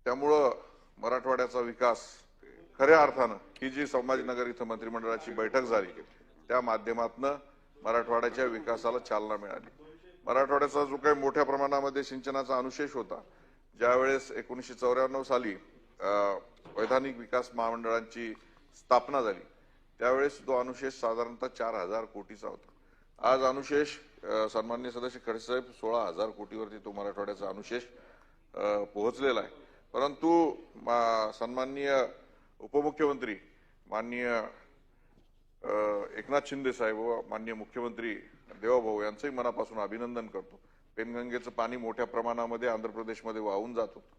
त्यामुळं मराठवाड्याचा विकास खऱ्या अर्थानं ही जी संभाजीनगर इथं मंत्रिमंडळाची बैठक झाली त्या माध्यमातून मराठवाड्याच्या विकासाला चालना मिळाली. मराठवाड्याचा जो काही मोठ्या प्रमाणामध्ये सिंचनाचा अनुशेष होता, ज्यावेळेस 1994 साली वैधानिक विकास महामंडळांची स्थापना झाली त्यावेळेस तो अनुशेष साधारणतः 4000 कोटीचा होता. आज अनुशेष सन्माननीय सदस्य खडसे साहेब 16000 कोटीवरती तो मराठवाड्याचा अनुशेष पोहोचलेला आहे. परंतु सन्माननीय उपमुख्यमंत्री माननीय एकनाथ शिंदे साहेब व माननीय मुख्यमंत्री देवाभाऊ यांचंही मनापासून अभिनंदन करतो. पेनगंगेचं पाणी मोठ्या प्रमाणामध्ये आंध्र प्रदेशमध्ये वाहून जात होतं.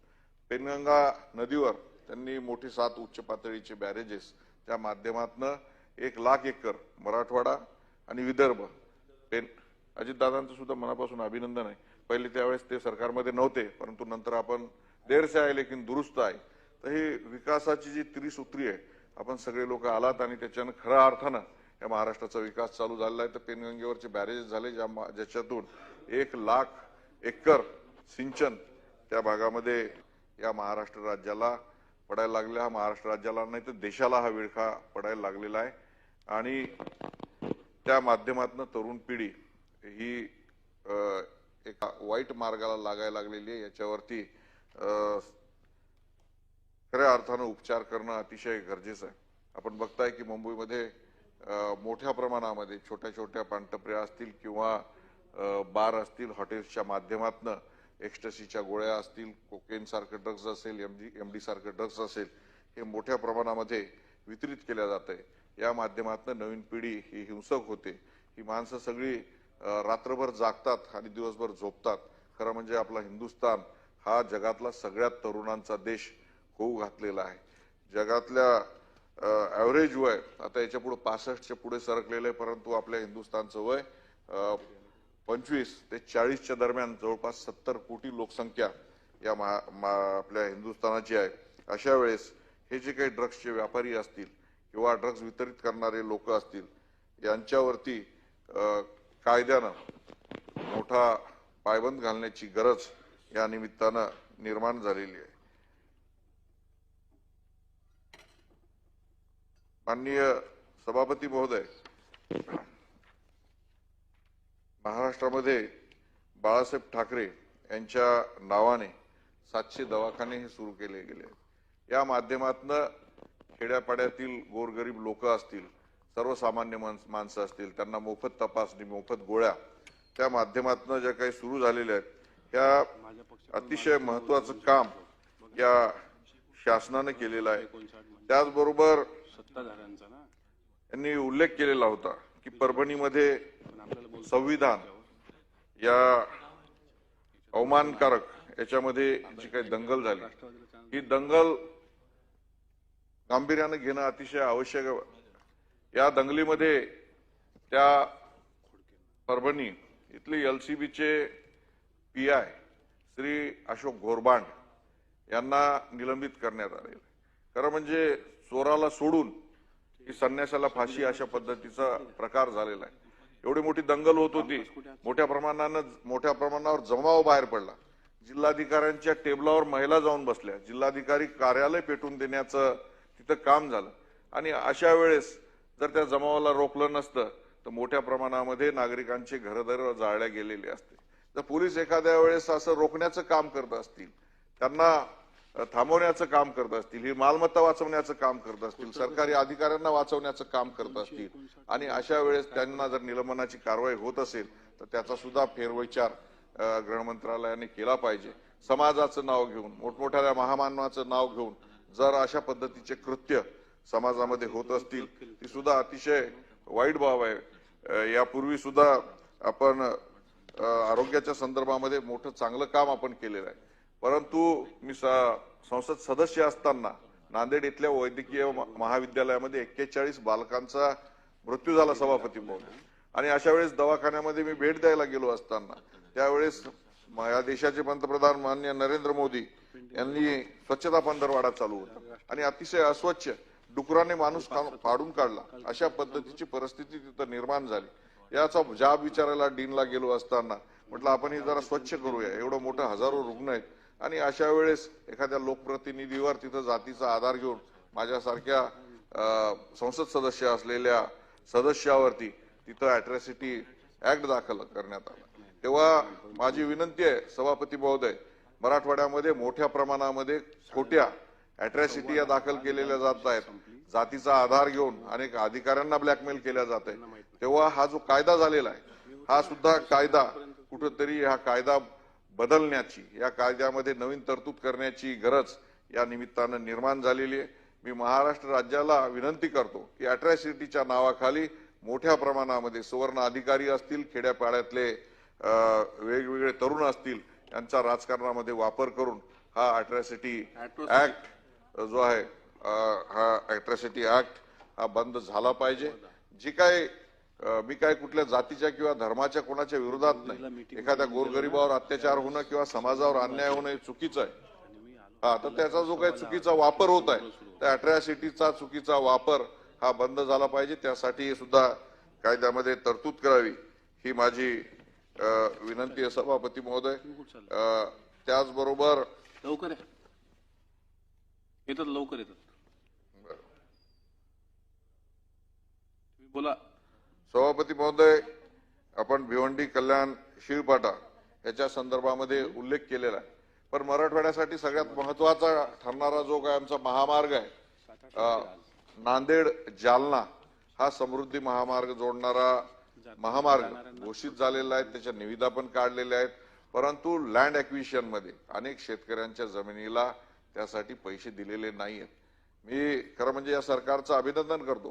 पेनगंगा नदीवर त्यांनी मोठी 7 उच्च पातळीचे बॅरेजेस त्या माध्यमातून 1,00,000 एकर मराठवाडा आणि विदर्भ अजितदादांचं सुद्धा मनापासून अभिनंदन आहे. पहिले त्यावेळेस ते सरकारमध्ये नव्हते, परंतु नंतर आपण देर से आहे लेकिन दुरुस्त आहे. तर ही विकासाची जी त्रिसूत्री आहे, आपण सगळे लोक आलात आणि त्याच्यानं खऱ्या अर्थानं या महाराष्ट्राचा विकास चालू झालेला आहे. तर पेनगंगेवरचे बॅरेजेस झाले ज्याच्यातून 1,00,000 एकर सिंचन त्या भागामध्ये या महाराष्ट्र राज्याला पडायला लागलेला. हा महाराष्ट्र राज्याला नाही तर देशाला हा विळखा पडायला लागलेला आहे आणि त्या माध्यमातून तरुण पिढी ही एका वाईट मार्गाला लागायला लागलेली आहे. याच्यावरती खऱ्या अर्थानं उपचार करणं अतिशय गरजेचं आहे. आपण बघताय की मुंबईमध्ये मोठ्या प्रमाणामध्ये छोट्या छोट्या पानटपऱ्या असतील किंवा बार असतील, हॉटेल्सच्या माध्यमातून एक्स्टसीच्या गोळ्या असतील, कोकेन सारखे ड्रग्ज असेल, एमडी सारखे ड्रग्ज असेल, हे मोठ्या प्रमाणामध्ये वितरित केल्या जात आहे. या माध्यमातून नवीन पिढी ही हिंसक होते. ही माणसं सगळी रात्रभर जागतात आणि दिवसभर झोपतात. खरं म्हणजे आपला हिंदुस्थान हा जगातला सगळ्यात तरुणांचा देश होऊ घातलेला आहे. जगातल्या ॲव्हरेज वय आता याच्या पुढे 65च्या पुढे सरकलेलं आहे, परंतु आपल्या हिंदुस्थानचं वय 25 ते 40च्या दरम्यान जवळपास 70 कोटी लोकसंख्या या आपल्या हिंदुस्थानाची आहे. अशा वेळेस हे जे काही ड्रग्सचे व्यापारी असतील किंवा ड्रग्ज वितरित करणारे लोक असतील, यांच्यावरती कायद्यानं मोठा पायबंद घालण्याची गरज या निमित्तानं निर्माण झालेली आहे. माननीय सभापती महोदय, महाराष्ट्रामध्ये बाळासाहेब ठाकरे यांच्या नावाने 700 दवाखाने हे सुरू केले गेले. या माध्यमातून खेड्यापाड्यातील गोरगरीब लोक असतील, सर्वसामान्य माणसं असतील, त्यांना मोफत तपासणी, मोफत गोळ्या त्या माध्यमातून ज्या काही सुरू झालेल्या आहेत, ह्या अतिशय महत्वाचं काम या शासनाने केलेलं आहे. त्याचबरोबर यांनी उल्लेख केलेला होता की परभणीमध्ये संविधान या अवमानकारक याच्यामध्ये जी काही दंगल झाली, ही दंगल गांभीर्याने घेणं अतिशय आवश्यक आहे. या दंगलीमध्ये त्या परभणी इथली LCBचे PI श्री अशोक घोरबांड यांना निलंबित करण्यात आले. खरं म्हणजे चोराला सोडून की संन्यासाला फाशी अशा पद्धतीचा प्रकार झालेला आहे. एवढी मोठी दंगल होत होती, मोठ्या प्रमाणावर जमाव बाहेर पडला. जिल्हाधिकाऱ्यांच्या टेबलावर महिला जाऊन बसल्या, जिल्हाधिकारी कार्यालय पेटून देण्याचं तिथं काम झालं. आणि अशा वेळेस जर त्या जमावाला रोखलं नसतं तर मोठ्या प्रमाणामध्ये नागरिकांचे घरदार जाळल्या गेलेले असते. जर पोलीस एखाद्या वेळेस असं रोखण्याचं काम करत असतील, त्यांना थांबवण्याचं काम करत असतील, ही मालमत्ता वाचवण्याचं काम करत असतील, सरकारी अधिकाऱ्यांना वाचवण्याचं काम करत असतील, आणि अशा वेळेस त्यांना जर निलंबनाची कारवाई होत असेल तर त्याचा सुद्धा फेरविचार गृह मंत्रालयाने केला पाहिजे. समाजाचं नाव घेऊन, मोठमोठ्या महामानवाचं नाव घेऊन जर अशा पद्धतीचे कृत्य समाजामध्ये होत असतील, ती सुद्धा अतिशय वाईट बाब आहे. यापूर्वी सुद्धा आपण आरोग्याच्या संदर्भामध्ये मोठं चांगलं काम आपण केलेलं आहे. परंतु मी संसद सदस्य असताना नांदेड इथल्या वैद्यकीय महाविद्यालयामध्ये 41 बालकांचा मृत्यू झाला सभापती महोदय. आणि अशा वेळेस दवाखान्यामध्ये मी भेट द्यायला गेलो असताना त्यावेळेस या देशाचे पंतप्रधान माननीय नरेंद्र मोदी यांनी स्वच्छता पंधरवाडा चालू होता आणि अतिशय अस्वच्छ डुकराने माणूस फाडून काढला, अशा पद्धतीची परिस्थिती तिथं निर्माण झाली. याचा जाब विचारायला डीनला गेलो असताना म्हटलं आपण हे जरा स्वच्छ करूया, एवढं मोठं हजारो रुग्ण आहेत. आणि अशा वेळेस एखाद्या लोकप्रतिनिधीवर तिथं जातीचा आधार घेऊन माझ्यासारख्या संसद सदस्य असलेल्या सदस्यावरती तिथं अॅट्रॉसिटी ऍक्ट दाखल करण्यात आला. तेव्हा माझी विनंती आहे सभापती महोदय, मराठवाड्यामध्ये मोठ्या प्रमाणामध्ये खोट्या अॅट्रॉसिटी या दाखल केलेल्या जात आहेत, जातीचा आधार घेऊन अनेक अधिकाऱ्यांना ब्लॅकमेल केल्या जात आहे. तेव्हा हा जो कायदा झालेला आहे, हा सुद्धा कायदा कुठंतरी हा कायदा बदलण्याची, या कायद्यामध्ये नवीन तरतूद करण्याची गरज या निमित्तानं निर्माण झालेली आहे. मी महाराष्ट्र राज्याला विनंती करतो की अॅट्रॉसिटीच्या नावाखाली मोठ्या प्रमाणामध्ये सुवर्ण अधिकारी असतील, खेड्यापाड्यातले वेगवेगळे तरुण असतील, यांचा राजकारणामध्ये वापर करून हा अॅट्रॉसिटी ऍक्ट जो आहे, हा अॅट्रॉसिटी ऍक्ट हा बंद झाला पाहिजे. जी काय मी काय कुठल्या जातीच्या किंवा धर्माच्या कोणाच्या विरोधात नाही. एखाद्या गोरगरिबावर अत्याचार होणं किंवा समाजावर अन्याय होणं हे चुकीचं आहे. हा, तर त्याचा जो काही चुकीचा वापर होत आहे, त्या अॅट्रॉसिटीचा चुकीचा वापर हा बंद झाला पाहिजे. त्यासाठी सुद्धा कायद्यामध्ये तरतूद करावी ही माझी विनंती आहे सभापती महोदय. त्याचबरोबर लवकर येतात बोला सभापती महोदय, आपण भिवंडी कल्याण शिळपाटा याच्या संदर्भामध्ये उल्लेख केलेला आहे. पण मराठवाड्यासाठी सगळ्यात महत्वाचा ठरणारा जो काय आमचा महामार्ग आहे नांदेड जालना हा समृद्धी महामार्ग जोडणारा महामार्ग घोषित झालेला आहे. त्याच्या निविदा पण काढलेल्या आहेत. परंतु लँड ॲक्विजिशन मध्ये अनेक शेतकऱ्यांच्या जमिनीला त्यासाठी पैसे दिलेले नाहीयेत. मी खरं म्हणजे या सरकारचं अभिनंदन करतो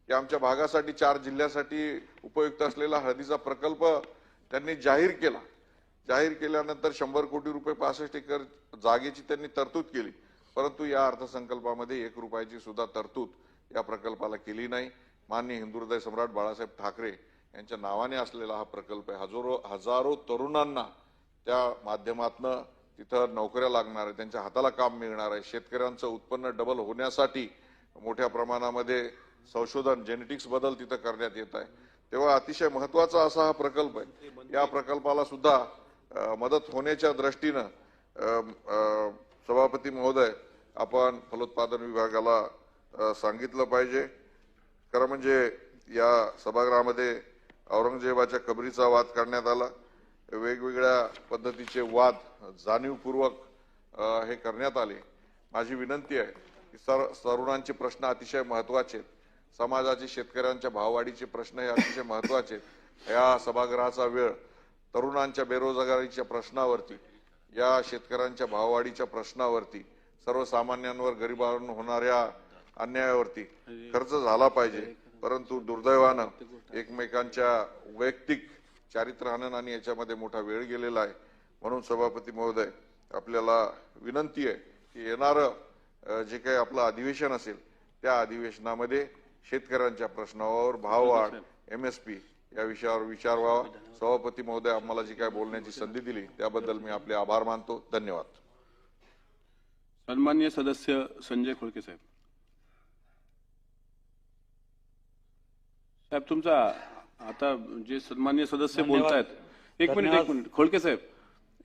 की आमच्या भागासाठी 4 जिल्ह्यासाठी उपयुक्त असलेला हळदीचा प्रकल्प त्यांनी जाहीर केला. जाहीर केल्यानंतर 100 कोटी रुपये 65 एकर जागेची त्यांनी तरतूद केली. परंतु या अर्थसंकल्पामध्ये 1 रुपयाची सुद्धा तरतूद या प्रकल्पाला केली नाही. माननीय हिंदुहृदय सम्राट बाळासाहेब ठाकरे यांच्या नावाने असलेला हा प्रकल्प आहे. हजारो तरुणांना त्या माध्यमातून तिथं नोकऱ्या लागणार आहे, त्यांच्या हाताला काम मिळणार आहे. शेतकऱ्यांचं उत्पन्न डबल होण्यासाठी मोठ्या प्रमाणामध्ये संशोधन जेनेटिक्स बदल तिथं करण्यात येत आहे. तेव्हा अतिशय महत्वाचा असा हा प्रकल्प आहे. या प्रकल्पाला सुद्धा मदत होण्याच्या दृष्टीनं सभापती महोदय आपण फलोत्पादन विभागाला सांगितलं पाहिजे. खरं म्हणजे या सभागृहामध्ये औरंगजेबाच्या कबरीचा वाद करण्यात आला. वेगवेगळ्या पद्धतीचे वाद जाणीवपूर्वक हे करण्यात आले. माझी विनंती आहे की तरुणांचे प्रश्न अतिशय महत्वाचे आहेत. समाजाचे शेतकऱ्यांच्या भाववाढीचे प्रश्न हे अतिशय महत्वाचे आहेत. या सभागृहाचा वेळ तरुणांच्या बेरोजगारीच्या प्रश्नावरती, या शेतकऱ्यांच्या भाववाढीच्या प्रश्नावरती, सर्वसामान्यांवर गरिबांवर होणाऱ्या अन्यायावरती खर्च झाला पाहिजे. परंतु दुर्दैवानं एकमेकांच्या वैयक्तिक चारित्र्यहनन आणि याच्यामध्ये मोठा वेळ गेलेला आहे. म्हणून सभापती महोदय आपल्याला विनंती आहे की येणारं जे काही आपलं अधिवेशन असेल त्या अधिवेशनामध्ये शेतकऱ्यांच्या प्रश्नावर, भाववाढ, MSP या विषयावर विचार व्हावा. सभापती महोदय आम्हाला जी काय बोलण्याची संधी दिली त्याबद्दल मी आपले आभार मानतो. धन्यवाद. सन्माननीय सदस्य संजय खोळके साहेब. साहेब तुमचा आता जे सन्माननीय सदस्य बोलतायत, एक मिनिट खोळके साहेब,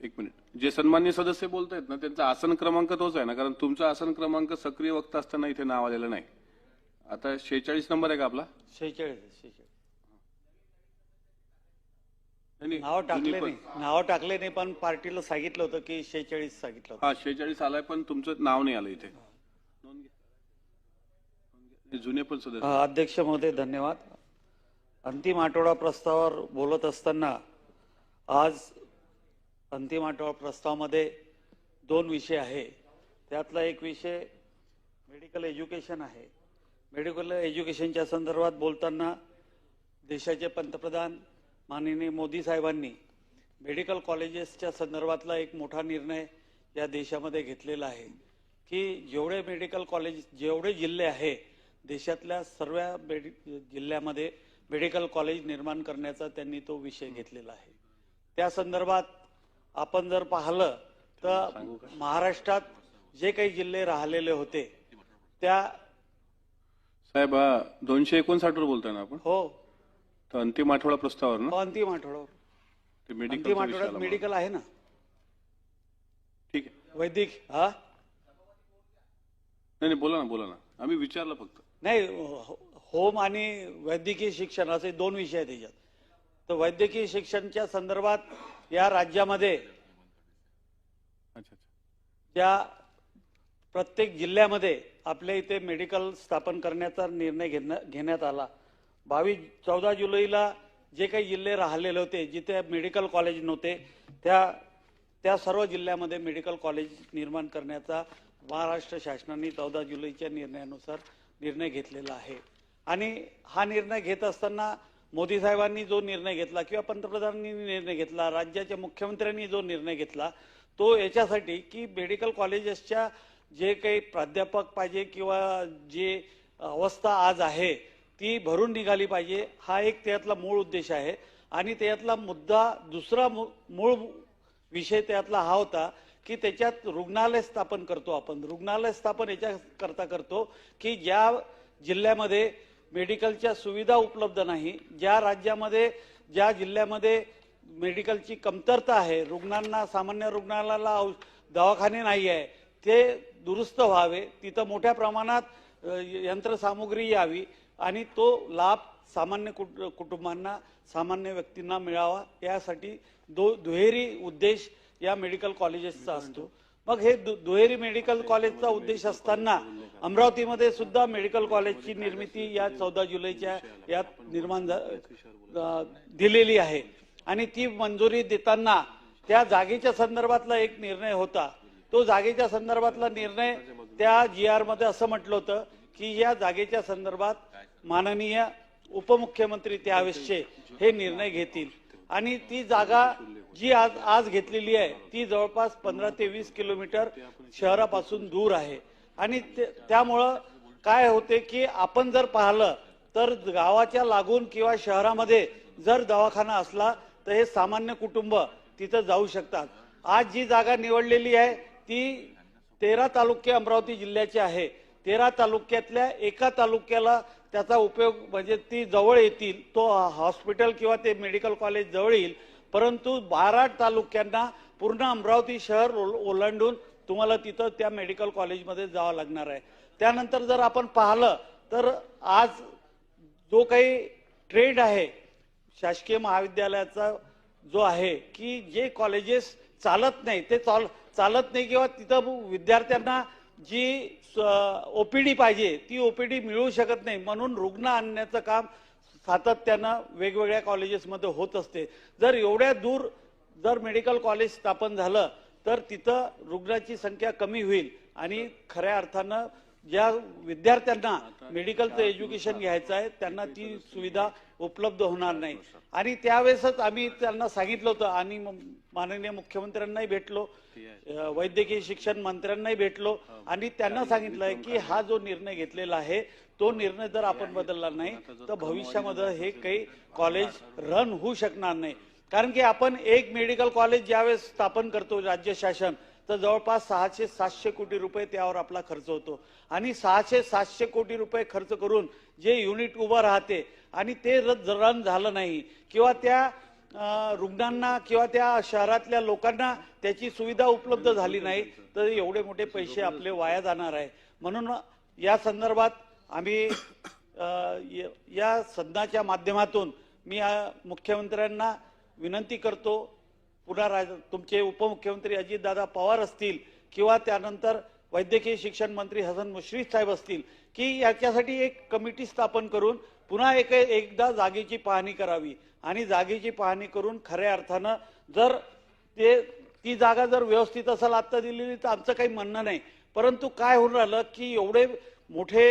एक मिनिट. जे सन्माननीय सदस्य बोलतायत ना त्यांचा आसन क्रमांक तोच आहे ना, कारण तुमचा आसन क्रमांक सक्रिय वक्ता असताना इथे नाव आलेलं नाही. आता 46 नंबर आहे का आपला? 46. नाही, नाव टाकले नाही पण पार्टीला सांगितलं होतं की 46 सांगितलं होतं. हा 46 आलाय पण तुमचं नाव नाही आलं इथे. जुने पण सदस्य. अध्यक्ष महोदय धन्यवाद. अंतिम आठवडा प्रस्तावावर बोलत असताना आज अंतिम आठवडा प्रस्तावामध्ये 2 विषय आहे. त्यातला एक विषय मेडिकल एज्युकेशन आहे. मेडिकल एज्युकेशनच्या संदर्भात बोलताना देशाचे पंतप्रधान माननीय मोदी साहेबांनी मेडिकल कॉलेजेसच्या संदर्भातला एक मोठा निर्णय या देशामध्ये घेतलेला आहे की जेवढे मेडिकल कॉलेज, जेवढे जिल्हे आहे देशातल्या सर्व जिल्ह्यामध्ये मेडिकल कॉलेज निर्माण करण्याचा त्यांनी तो विषय घेतलेला आहे. त्या संदर्भात आपण जर पाहिलं तर महाराष्ट्रात जे काही जिल्हे राहिलेले होते त्या साहेब 259 वर बोलताय ना आपण? हो, तर अंतिम आठवडा प्रस्तावावर ना? अंतिम आठवड्यावर. ते मेडिकल अंतिम आठवड्यात मेडिकल आहे ना? ठीक आहे. वैदिक हा नाही बोला ना. आम्ही विचारलं फक्त. नाही, होम आणि वैद्यकीय शिक्षण असे 2 विषय आहेत त्याच्यात. तर वैद्यकीय शिक्षणच्या संदर्भात या राज्यामध्ये ज्या प्रत्येक जिल्ह्यामध्ये आपल्या इथे मेडिकल स्थापन करण्याचा निर्णय घेण्यात आला. 14 जुलैला जे काही जिल्हे राहिलेले होते जिथे मेडिकल कॉलेज नव्हते त्या सर्व जिल्ह्यामध्ये मेडिकल कॉलेज निर्माण करण्याचा महाराष्ट्र शासनाने 14 जुलैच्या निर्णयानुसार निर्णय घेतलेला आहे. आणि हा निर्णय घेत असताना मोदी साहेबांनी जो निर्णय घेतला किंवा पंतप्रधानांनी निर्णय घेतला, राज्याच्या मुख्यमंत्र्यांनी जो निर्णय घेतला तो याच्यासाठी की मेडिकल कॉलेजेसच्या जे काही प्राध्यापक पाहिजे किंवा जे अवस्था आज आहे ती भरून निघाली पाहिजे, हा एक त्यातला मूळ उद्देश आहे. आणि त्यातला मुद्दा दुसरा मूळ विषय त्यातला हा होता की त्याच्यात रुग्णालय स्थापन करतो आपण. रुग्णालय स्थापन याच्याकरता करतो की ज्या जिल्ह्यामध्ये मेडिकलच्या सुविधा उपलब्ध नाही, ज्या राज्यामध्ये, ज्या जिल्ह्यामध्ये मेडिकलची कमतरता आहे, रुग्णांना, सामान्य रुग्णाला दवाखाने नाही आहे, ते दुरुस्त व्हावे, तिथं मोठ्या प्रमाणात यंत्रसामुग्री यावी आणि तो लाभ सामान्य कुटुंबांना, सामान्य व्यक्तींना मिळावा, यासाठी दुहेरी उद्देश या मेडिकल कॉलेजेसचा असतो. मग हे दुहेरी मेडिकल कॉलेजचा उद्देश असताना अमरावतीमध्ये सुद्धा मेडिकल कॉलेजची निर्मिती या 14 जुलैच्या यात दिलेली आहे आणि ती मंजुरी देताना त्या जागेच्या संदर्भातला एक निर्णय होता. तो जागेच्या संदर्भातला निर्णय त्या GR मध्ये असं म्हटलं होतं की या जागेच्या संदर्भात माननीय उपमुख्यमंत्री त्यावेळेसचे हे निर्णय घेतील आणि ती जागा जी आज घेतलेली आहे ती जवळपास 15 ते 20 किलोमीटर शहरापासून दूर आहे आणि त्यामुळं काय होते की आपण जर पाहिलं तर गावाच्या लागून किंवा शहरामध्ये जर दवाखाना असला तर हे सामान्य कुटुंब तिथं जाऊ शकतात. आज जी जागा निवडलेली आहे ती 13 तालुके अमरावती जिल्ह्याचे आहे. 13 तालुक्यातल्या एका तालुक्याला त्याचा उपयोग म्हणजे ती जवळ येतील, तो हॉस्पिटल किंवा ते मेडिकल कॉलेज जवळ येईल, परंतु 12 तालुक्यांना पूर्ण अमरावती शहर ओलांडून तुम्हाला तिथं त्या मेडिकल कॉलेजमध्ये जावं लागणार आहे. त्यानंतर जर आपण पाहिलं तर आज जो काही ट्रेंड आहे शासकीय महाविद्यालयाचा जो आहे की जे कॉलेजेस चालत नाही ते चालत नाही किंवा तिथं विद्यार्थ्यांना जी OPD पाहिजे ती OPD मिळू शकत नाही, म्हणून रुग्ण आणण्याचं काम सातत्यानं वेगवेगळ्या कॉलेजेसमध्ये होत असते. जर एवढ्या दूर जर मेडिकल कॉलेज स्थापन झालं तर तिथं रुग्णाची संख्या कमी होईल आणि खऱ्या अर्थानं ज्या विद्यार्थ्यांना मेडिकलचं एज्युकेशन घ्यायचं आहे त्यांना ती सुविधा उपलब्ध होणार नाही. आणि त्यावेळेसच आम्ही त्यांना सांगितलं होतं आणि माननीय मुख्यमंत्र्यांनाही भेटलो, वैद्यकीय शिक्षण मंत्र्यांनाही भेटलो आणि त्यांना सांगितलंय की हा जो निर्णय घेतलेला आहे तो निर्णय जर आपण बदलला नाही तर भविष्यामध्ये हे काही कॉलेज रन होऊ शकणार नाही. कारण की आपण एक मेडिकल कॉलेज ज्यावेळेस स्थापन करतो राज्य शासन तर जवळपास 600-700 कोटी रुपये त्यावर आपला खर्च होतो आणि 600-700 कोटी रुपये खर्च करून जे युनिट उभं राहते आणि ते रन झालं नाही किंवा त्या रुग्णांना किंवा त्या शहरातल्या लोकांना त्याची सुविधा उपलब्ध झाली नाही तर एवढे मोठे पैसे आपले वाया जाणार आहे. म्हणून या संदर्भात आम्ही या सदनाच्या माध्यमातून मी मुख्यमंत्र्यांना विनंती करतो, पुन्हा तुमचे उपमुख्यमंत्री अजितदादा पवार असतील किंवा त्यानंतर वैद्यकीय शिक्षण मंत्री हसन मुश्रीफ साहेब असतील की याच्यासाठी एक कमिटी स्थापन करून पुन्हा एकदा जागेची पाहणी करावी आणि जागेची पाहणी करून खऱ्या अर्थानं जर ती जागा जर व्यवस्थित असेल आता दिलेली तर आमचं काही म्हणणं नाही, परंतु काय होऊन राहिलं की एवढे मोठे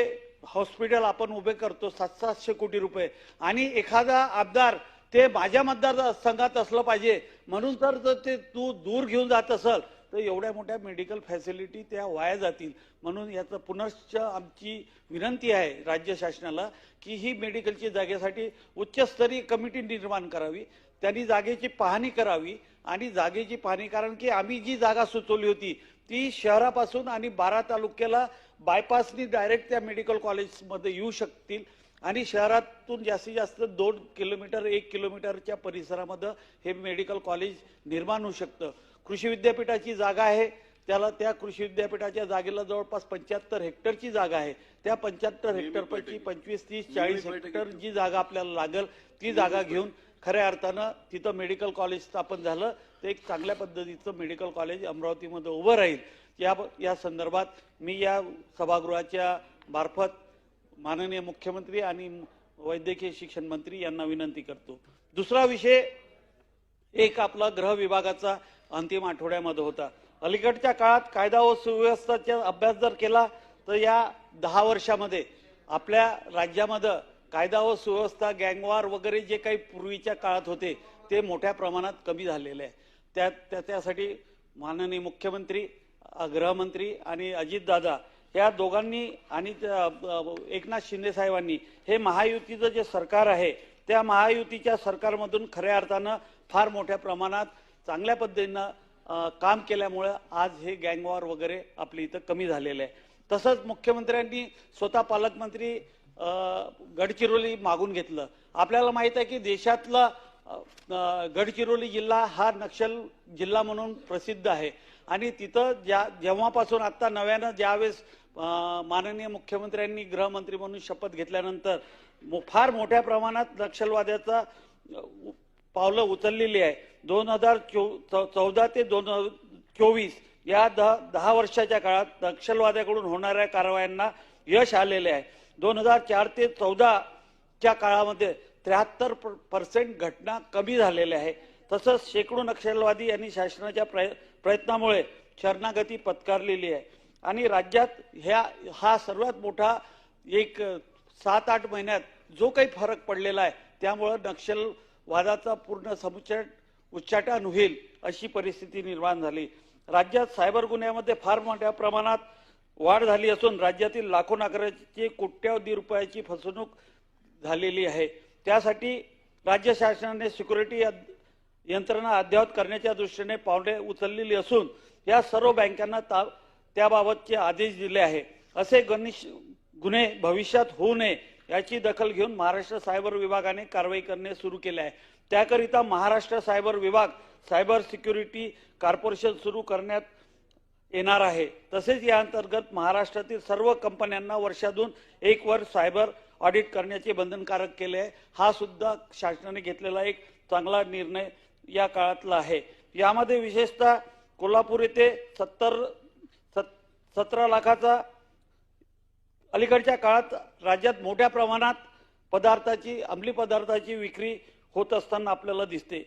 हॉस्पिटल आपण उभे करतो 700-700 कोटी रुपये आणि एखादा आमदार ते माझ्या मतदारसंघात असलं पाहिजे म्हणून तर ते तू दूर घेऊन जात असेल तर एवढ्या मोठ्या मेडिकल फॅसिलिटी त्या वाया जातील. म्हणून याचं पुनश्च आमची विनंती आहे राज्य शासनाला की ही मेडिकलची जागेसाठी उच्चस्तरीय कमिटी निर्माण करावी, त्यांनी जागेची पाहणी करावी आणि जागेची पाहणी कारण की आम्ही जी जागा सुचवली होती ती शहरापासून आणि 12 तालुक्याला बायपासनी डायरेक्ट त्या मेडिकल कॉलेजमध्ये येऊ शकतील आणि शहरातून जास्तीत जास्त 2 किलोमीटर 1 किलोमीटरच्या परिसरामध्ये हे मेडिकल कॉलेज निर्माण होऊ शकतं. कृषी विद्यापीठाची जागा आहे, त्या कृषी विद्यापीठाच्या जागेला जवळपास 75 हेक्टरची जागा आहे. त्या 75 हेक्टरपैकी 25-30-40 हेक्टर जी जागा आपल्याला लागेल ती जागा घेऊन खऱ्या अर्थानं तिथं मेडिकल कॉलेज स्थापन झालं तर एक चांगल्या पद्धतीचं मेडिकल कॉलेज अमरावतीमध्ये उभं राहील. या संदर्भात मी या सभागृहाच्या मार्फत माननीय मुख्यमंत्री आणि वैद्यकीय शिक्षण मंत्री यांना विनंती करतो. दुसरा विषय एक आपला गृह विभागाचा अंतिम आठवड्यामध्ये होता. अलीकडच्या काळात कायदा व सुव्यवस्थेचा अभ्यास जर केला तर या 10 वर्षामध्ये आपल्या राज्यामध्ये कायदा व सुव्यवस्था गँगवॉर वगैरे जे काही पूर्वीच्या काळात होते ते मोठ्या प्रमाणात कमी झालेले आहे. त्यासाठी माननीय मुख्यमंत्री, गृहमंत्री आणि अजितदादा या दोघांनी आणि एकनाथ शिंदे साहेबांनी हे महायुतीचं जे सरकार आहे त्या महायुतीच्या सरकारमधून खऱ्या अर्थानं फार मोठ्या प्रमाणात चांगल्या पद्धतीनं काम केल्यामुळे आज हे गँगवॉर वगैरे आपल्या इथं कमी झालेलं आहे. तसंच मुख्यमंत्र्यांनी स्वतः पालकमंत्री गडचिरोली मागून घेतलं. आपल्याला माहित आहे की देशातला गडचिरोली जिल्हा हा नक्षल जिल्हा म्हणून प्रसिद्ध आहे आणि तिथं जेव्हापासून आता नव्यानं ज्यावेळेस माननीय मुख्यमंत्र्यांनी गृहमंत्री म्हणून शपथ घेतल्यानंतर फार मोठ्या प्रमाणात नक्षलवाद्याचा पावलं उचललेली आहे. 2014 ते 2024 या 10 वर्षाच्या काळात नक्षलवाद्याकडून होणाऱ्या कारवायांना यश आलेले आहे. 2004 ते 14 च्या काळामध्ये 73% घटना कमी झालेल्या आहे. तसंच शेकडो नक्षलवादी यांनी शासनाच्या प्रयत्नामुळे शरणागती पत्करलेली आहे. आणि राज्यात हा सर्वात मोठा एक 7-8 महिन्यात जो काही फरक पडलेला आहे, त्यामुळे नक्षलवादाचा पूर्ण उच्चाटन होईल अशी परिस्थिती निर्माण झाली. राज्यात सायबर गुन्ह्यामध्ये फार मोठ्या प्रमाणात वाढ झाली असून राज्यातील लाखो नागरिकांची कोट्यवधी रुपयाची फसवणूक झालेली आहे. त्यासाठी राज्य शासनाने सिक्युरिटी यंत्रणा अद्ययावत करण्याच्या दृष्टीने पावले उचललेली असून या सर्व बँकांना त्याबाबतचे आदेश दिले आहे. असे गुन्हे भविष्यात होऊ नये याची दखल घेऊन महाराष्ट्र सायबर विभागाने कारवाई करणे सुरू केले आहे. त्याकरिता महाराष्ट्र सायबर विभाग सायबर सिक्युरिटी कॉर्पोरेशन सुरू करण्यात येणार आहे. तसेच या अंतर्गत महाराष्ट्रातील सर्व कंपन्यांना वर्षातून 1 वर्ष सायबर ऑडिट करण्याचे बंधनकारक केले आहे. हा सुद्धा शासनाने घेतलेला एक चांगला निर्णय या काळातला आहे. यामध्ये विशेषतः कोल्हापूर येथे 17 लाखाचा अलीकडच्या काळात राज्यात मोठ्या प्रमाणात अंमली पदार्थाची विक्री होत असताना आपल्याला दिसते.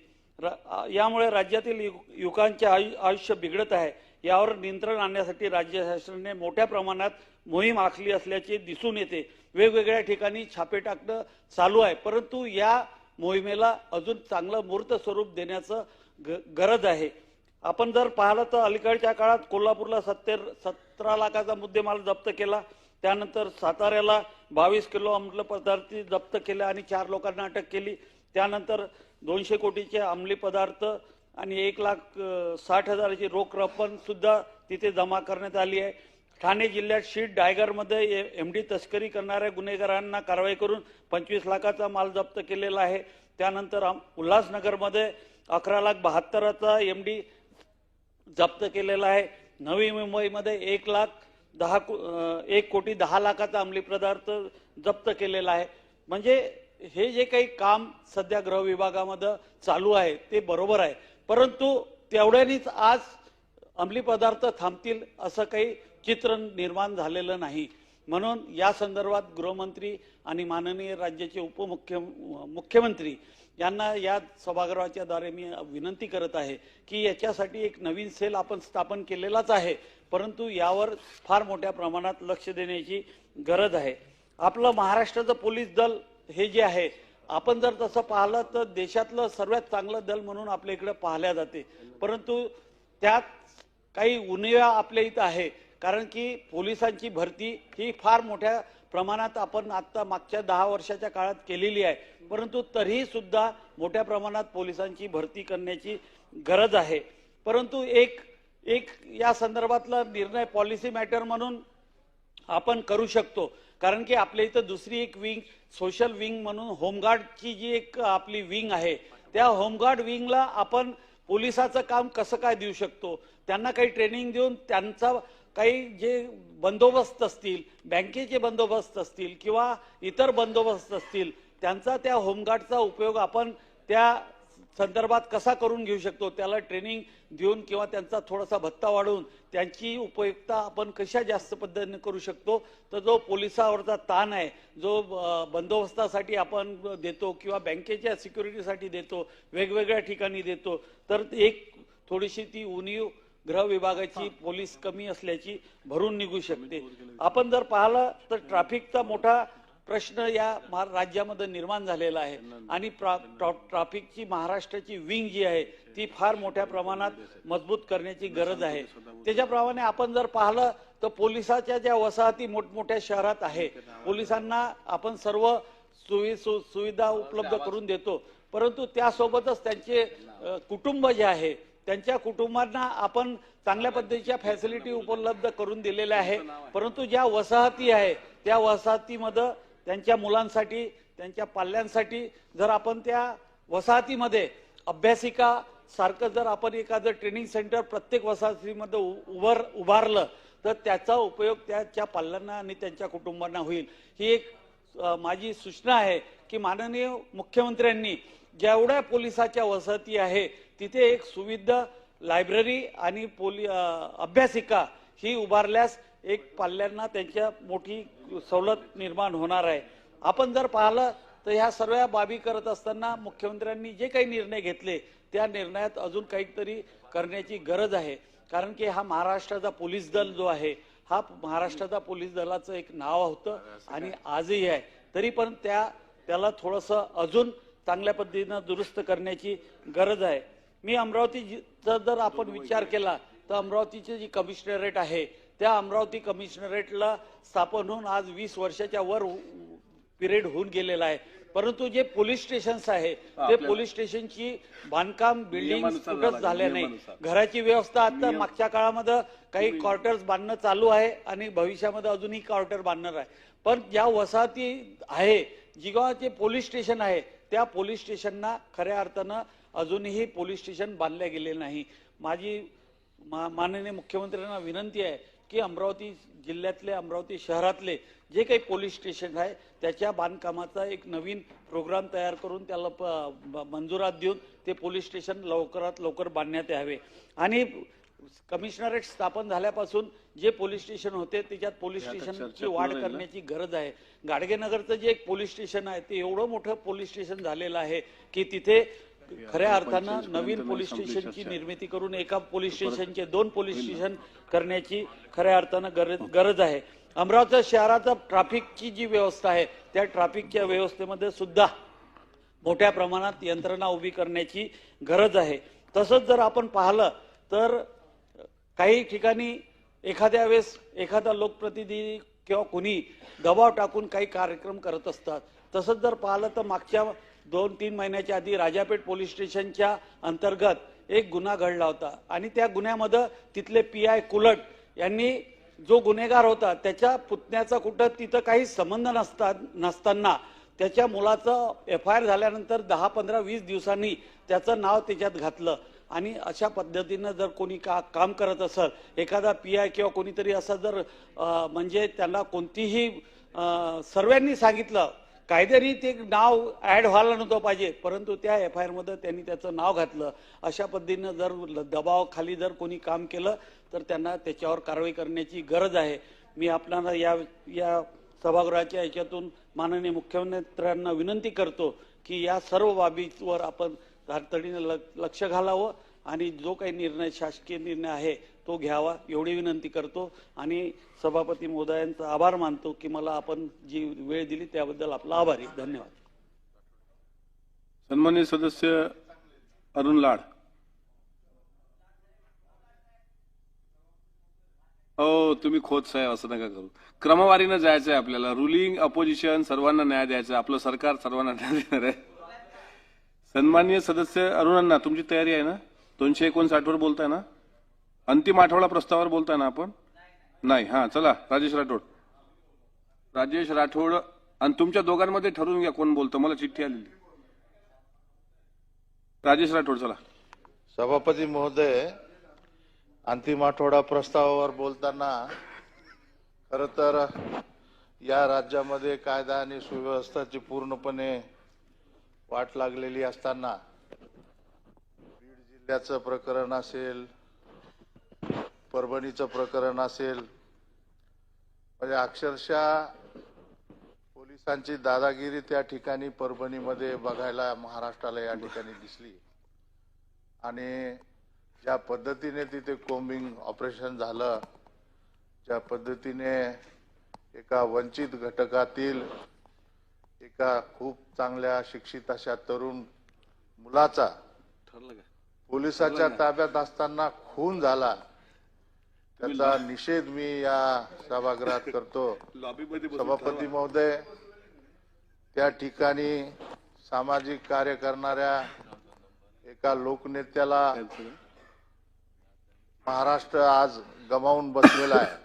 यामुळे राज्यातील युवकांचे आयुष्य बिघडत आहे. यावर नियंत्रण आणण्यासाठी राज्य शासनाने मोठ्या प्रमाणात मोहीम आखली असल्याचे दिसून येते. वेगवेगळ्या ठिकाणी छापे टाकणं चालू आहे, परंतु या मोहिमेला अजून चांगलं मूर्त स्वरूप देण्याचं गरज आहे. आपण जर पाहिलं तर अलीकडच्या काळात कोल्हापूरला 17 लाखाचा मुद्देमाल जप्त केला. त्यानंतर साताऱ्याला 22 किलो अंमली पदार्थ जप्त केले आणि 4 लोकांना अटक केली. त्यानंतर 200 कोटीचे अंमली पदार्थ आणि 1,60,000ची रोख रक्कम सुद्धा तिथे जमा करण्यात आली आहे. ठाणे जिल्ह्यात शीट डायगरमध्ये एमडी तस्करी करणाऱ्या गुन्हेगारांना कारवाई करून 25 लाखाचा माल जप्त केलेला आहे. त्यानंतर उल्हासनगरमध्ये 11,72,000चा एमडी जप्त केलेला आहे. नवी मुंबईमध्ये 1,10,10,00,000चा अंमली पदार्थ जप्त केलेला आहे. म्हणजे हे जे काही काम सध्या गृह विभागामध्ये चालू आहे ते बरोबर आहे, परंतु तेवढ्यानेच आज अंमली पदार्थ थांबतील असं काही चित्र निर्माण झालेलं नाही. म्हणून या संदर्भात गृहमंत्री आणि माननीय राज्याचे मुख्यमंत्री यांना या सभागृहाच्या द्वारे मी विनंती करत आहे की याच्यासाठी एक नवीन सेल आपण स्थापन केलेलाच आहे, परंतु यावर फार मोठ्या प्रमाणात लक्ष देण्याची गरज आहे. आपलं महाराष्ट्राचं पोलीस दल हे जे आहे, आपण जर तसं पाहिलं तर देशातलं सर्वात चांगलं दल म्हणून आपल्या इकडे पाहिल्या जाते, परंतु त्यात काही उणिवा आपल्या इथं आहे. कारण की पोलिसांची भरती ही फार मोठ्या प्रमाणात आपण आता मागच्या 10 वर्षाच्या काळात केलेली आहे, परंतु तरीही सुद्धा मोठ्या प्रमाणात पोलिसांची भरती करण्याची गरज आहे. परंतु एक या संदर्भातला निर्णय पॉलिसी मॅटर म्हणून आपण करू शकतो. कारण की आपल्या इथं दुसरी एक विंग सोशल विंग म्हणून होमगार्डची जी एक आपली विंग आहे, त्या होमगार्ड विंगला आपण पोलिसाचं काम कसं काय देऊ शकतो, त्यांना काही ट्रेनिंग देऊन त्यांचा काही जे बंदोबस्त असतील, बँकेचे बंदोबस्त असतील किंवा इतर बंदोबस्त असतील, त्यांचा त्या होमगार्डचा उपयोग आपण त्या संदर्भात कसा करून घेऊ शकतो, त्याला ट्रेनिंग देऊन किंवा त्यांचा थोडासा भत्ता वाढवून त्यांची उपयुक्तता आपण कशा जास्त पद्धतीने करू शकतो. तर जो पोलिसावरचा ताण आहे, जो बंदोबस्तासाठी आपण देतो किंवा बँकेच्या सिक्युरिटीसाठी देतो, वेगवेगळ्या ठिकाणी देतो, तर एक थोडीशी ती उणीव गृह विभागाची पोलीस कमी असल्याची भरून निघू शकते. आपण जर पाहिलं तर ट्रॅफिकचा मोठा प्रश्न या राज्यामध्ये निर्माण झालेला आहे आणि ट्रॅफिकची महाराष्ट्राची विंग जी आहे ती फार मोठ्या प्रमाणात मजबूत करण्याची गरज आहे. त्याच्याप्रमाणे आपण जर पाहिलं तर पोलिसाच्या ज्या वसाहती मोठमोठ्या शहरात आहे, पोलिसांना आपण सर्व सुविधा उपलब्ध करून देतो, परंतु त्यासोबतच त्यांचे कुटुंब जे आहे त्यांच्या कुटुंबांना आपण चांगल्या पद्धतीच्या फॅसिलिटी उपलब्ध करून दिलेल्या आहे. परंतु ज्या वसाहती आहे त्या वसाहतीमध्ये त्यांच्या मुलांसाठी, त्यांच्या पाल्यांसाठी जर आपण त्या वसाहतीमध्ये अभ्यासिका सारखं जर आपण एखादं ट्रेनिंग सेंटर प्रत्येक वसाहतीमध्ये उभारलं तर त्याचा उपयोग त्याच्या पाल्यांना आणि त्यांच्या कुटुंबांना होईल. ही एक माझी सूचना आहे की माननीय मुख्यमंत्र्यांनी जेवढ्या पोलिसाच्या वसती आहे तिथे एक सुविध लायब्ररी आणि अभ्यासिका ही उभारल्यास एक पाल्यांना त्यांच्या मोठी सवलत निर्माण होणार आहे. आपण जर पाहिलं तर ह्या सर्व बाबी करत असताना मुख्यमंत्र्यांनी जे काही निर्णय घेतले त्या निर्णयात अजून काहीतरी करण्याची गरज आहे. कारण की हा महाराष्ट्राचा पोलीस दल जो आहे हा महाराष्ट्राचा पोलीस दलाचं एक नाव होतं आणि आजही आहे. तरी पण त्याला थोडंसं अजून चांगल्या पद्धतीनं दुरुस्त करण्याची गरज आहे. मी अमरावतीचा जर आपण विचार केला तर अमरावतीची जी कमिशनरेट आहे त्या अमरावती कमिशनरेटला स्थापन होऊन आज 20 वर्षाच्या वर पिरियड होऊन गेलेला आहे. परंतु जे पोलीस स्टेशन्स आहे ते पोलीस स्टेशनची बांधकाम बिल्डिंग कुठंच झाल्या नाही. घराची व्यवस्था आता मागच्या काळामध्ये काही क्वार्टर्स बांधणं चालू आहे आणि भविष्यामध्ये अजूनही क्वार्टर बांधणार आहे. पण ज्या वसाहती आहे जिगावचे पोलीस स्टेशन आहे त्या पोलीस स्टेशनना खऱ्या अर्थानं अजूनही पोलीस स्टेशन बांधले गेले नाही. माझी माननीय मुख्यमंत्र्यांना विनंती आहे की अमरावती जिल्ह्यातले अमरावती शहरातले जे काही पोलीस स्टेशन आहे त्याच्या बांधकामाचा एक नवीन प्रोग्राम तयार करून त्याला मंजुरात देऊन ते पोलीस स्टेशन लवकरात लवकर बांधण्यात यावे. आणि कमिशनरेट स्थापन झाल्यापासून जे पोलीस स्टेशन होते त्याच्यात पोलीस स्टेशनची वाढ करण्याची गरज आहे. गाडगेनगरचं जे एक पोलीस स्टेशन आहे ते एवढं मोठं पोलीस स्टेशन झालेलं आहे की तिथे खऱ्या अर्थानं नवीन पोलीस स्टेशनची निर्मिती करून एका पोलीस स्टेशनचे 2 पोलीस स्टेशन करण्याची खऱ्या अर्थानं गरज आहे. अमरावती शहराचा ट्रॅफिकची जी व्यवस्था आहे त्या ट्रॅफिकच्या व्यवस्थेमध्ये सुद्धा मोठ्या प्रमाणात यंत्रणा उभी करण्याची गरज आहे. तसंच जर आपण पाहिलं तर काही ठिकाणी एखाद्या वेळेस एखादा लोकप्रतिनिधी किंवा कोणी दबाव टाकून काही कार्यक्रम करत असतात. तसंच जर पाहिलं तर मागच्या 2-3 महिन्याच्या आधी राजापेठ पोलीस स्टेशनच्या अंतर्गत एक गुन्हा घडला होता आणि त्या गुन्ह्यामध्ये तिथले PI कुलट यांनी जो गुन्हेगार होता त्याच्या पुतण्याचा कुठं तिथं काही संबंध नसताना त्याच्या मुलाचं FIR झाल्यानंतर 10-15-20 दिवसांनी त्याचं नाव त्याच्यात घातलं. आणि अशा पद्धतीनं जर कोणी काम करत असेल एखादा PI किंवा कोणीतरी असं जर म्हणजे त्यांना कोणतीही सर्वांनी सांगितलं कायद्याने ते नाव ऍड व्हायला नव्हतं पाहिजे परंतु त्या FIR मध्ये त्यांनी त्याचं नाव घातलं. अशा पद्धतीनं जर दबावाखाली जर कोणी काम केलं तर त्यांना त्याच्यावर कारवाई करण्याची गरज आहे. मी आपल्याला या सभागृहाच्या याच्यातून माननीय मुख्यमंत्र्यांना विनंती करतो की या सर्व बाबीवर आपण तातडीने लक्ष घालावं आणि जो काही निर्णय शासकीय निर्णय आहे तो घ्यावा एवढी विनंती करतो आणि सभापती महोदयांचा आभार मानतो की मला आपण जी वेळ दिली त्याबद्दल आपला आभारी. धन्यवाद. सन्माननीय सदस्य अरुण लाड. हो तुम्ही खोत साहेब असं नका करू. क्रमवारीनं जायचंय आपल्याला. रुलिंग अपोजिशन सर्वांना न्याय द्यायचा. आपलं सरकार सर्वांना न्याय देणार आहे. सन्माननीय सदस्य अरुणांना तुमची तयारी आहे ना? 259 वर बोलताय ना? अंतिम आठवडा प्रस्तावावर बोलताय ना आपण? नाही. हा चला राजेश राठोड आणि तुमच्या दोघांमध्ये ठरवून घ्या कोण बोलतं. मला चिठ्ठी आलेली. राजेश राठोड चला. सभापती महोदय, अंतिम आठवडा प्रस्तावावर बोलताना खर तर या राज्यामध्ये कायदा आणि सुव्यवस्थेची पूर्णपणे वाट लागलेली असताना बीड जिल्ह्याचं प्रकरण असेल, परभणीचं प्रकरण असेल, म्हणजे अक्षरशः पोलिसांची दादागिरी त्या ठिकाणी परभणीमध्ये बघायला महाराष्ट्राला या ठिकाणी दिसली. आणि ज्या पद्धतीने तिथे कोम्बिंग ऑपरेशन झालं, ज्या पद्धतीने एका वंचित घटकातील एका खूप चांगल्या शिक्षित अशा तरुण मुलाचा पोलिसाच्या ताब्यात असताना खून झाला, त्याचा निषेध मी या सभागृहात करतो. सभापती महोदय, त्या ठिकाणी सामाजिक कार्य करणाऱ्या एका लोकनेत्याला महाराष्ट्र आज गमावून बसलेला आहे.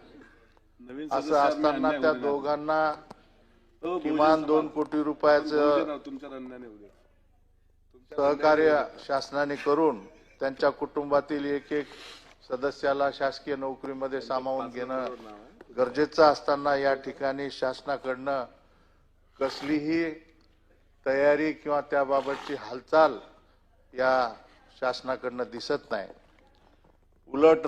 असं असताना त्या दोघांना किमान 2 कोटी रुपयाचं सहकार्य शासनाने करून त्यांच्या कुटुंबातील एक सदस्याला शासकीय नोकरीमध्ये सामावून घेणं गरजेचं असताना या ठिकाणी शासनाकडनं कसलीही तयारी किंवा त्याबाबतची हालचाल या शासनाकडनं दिसत नाही. उलट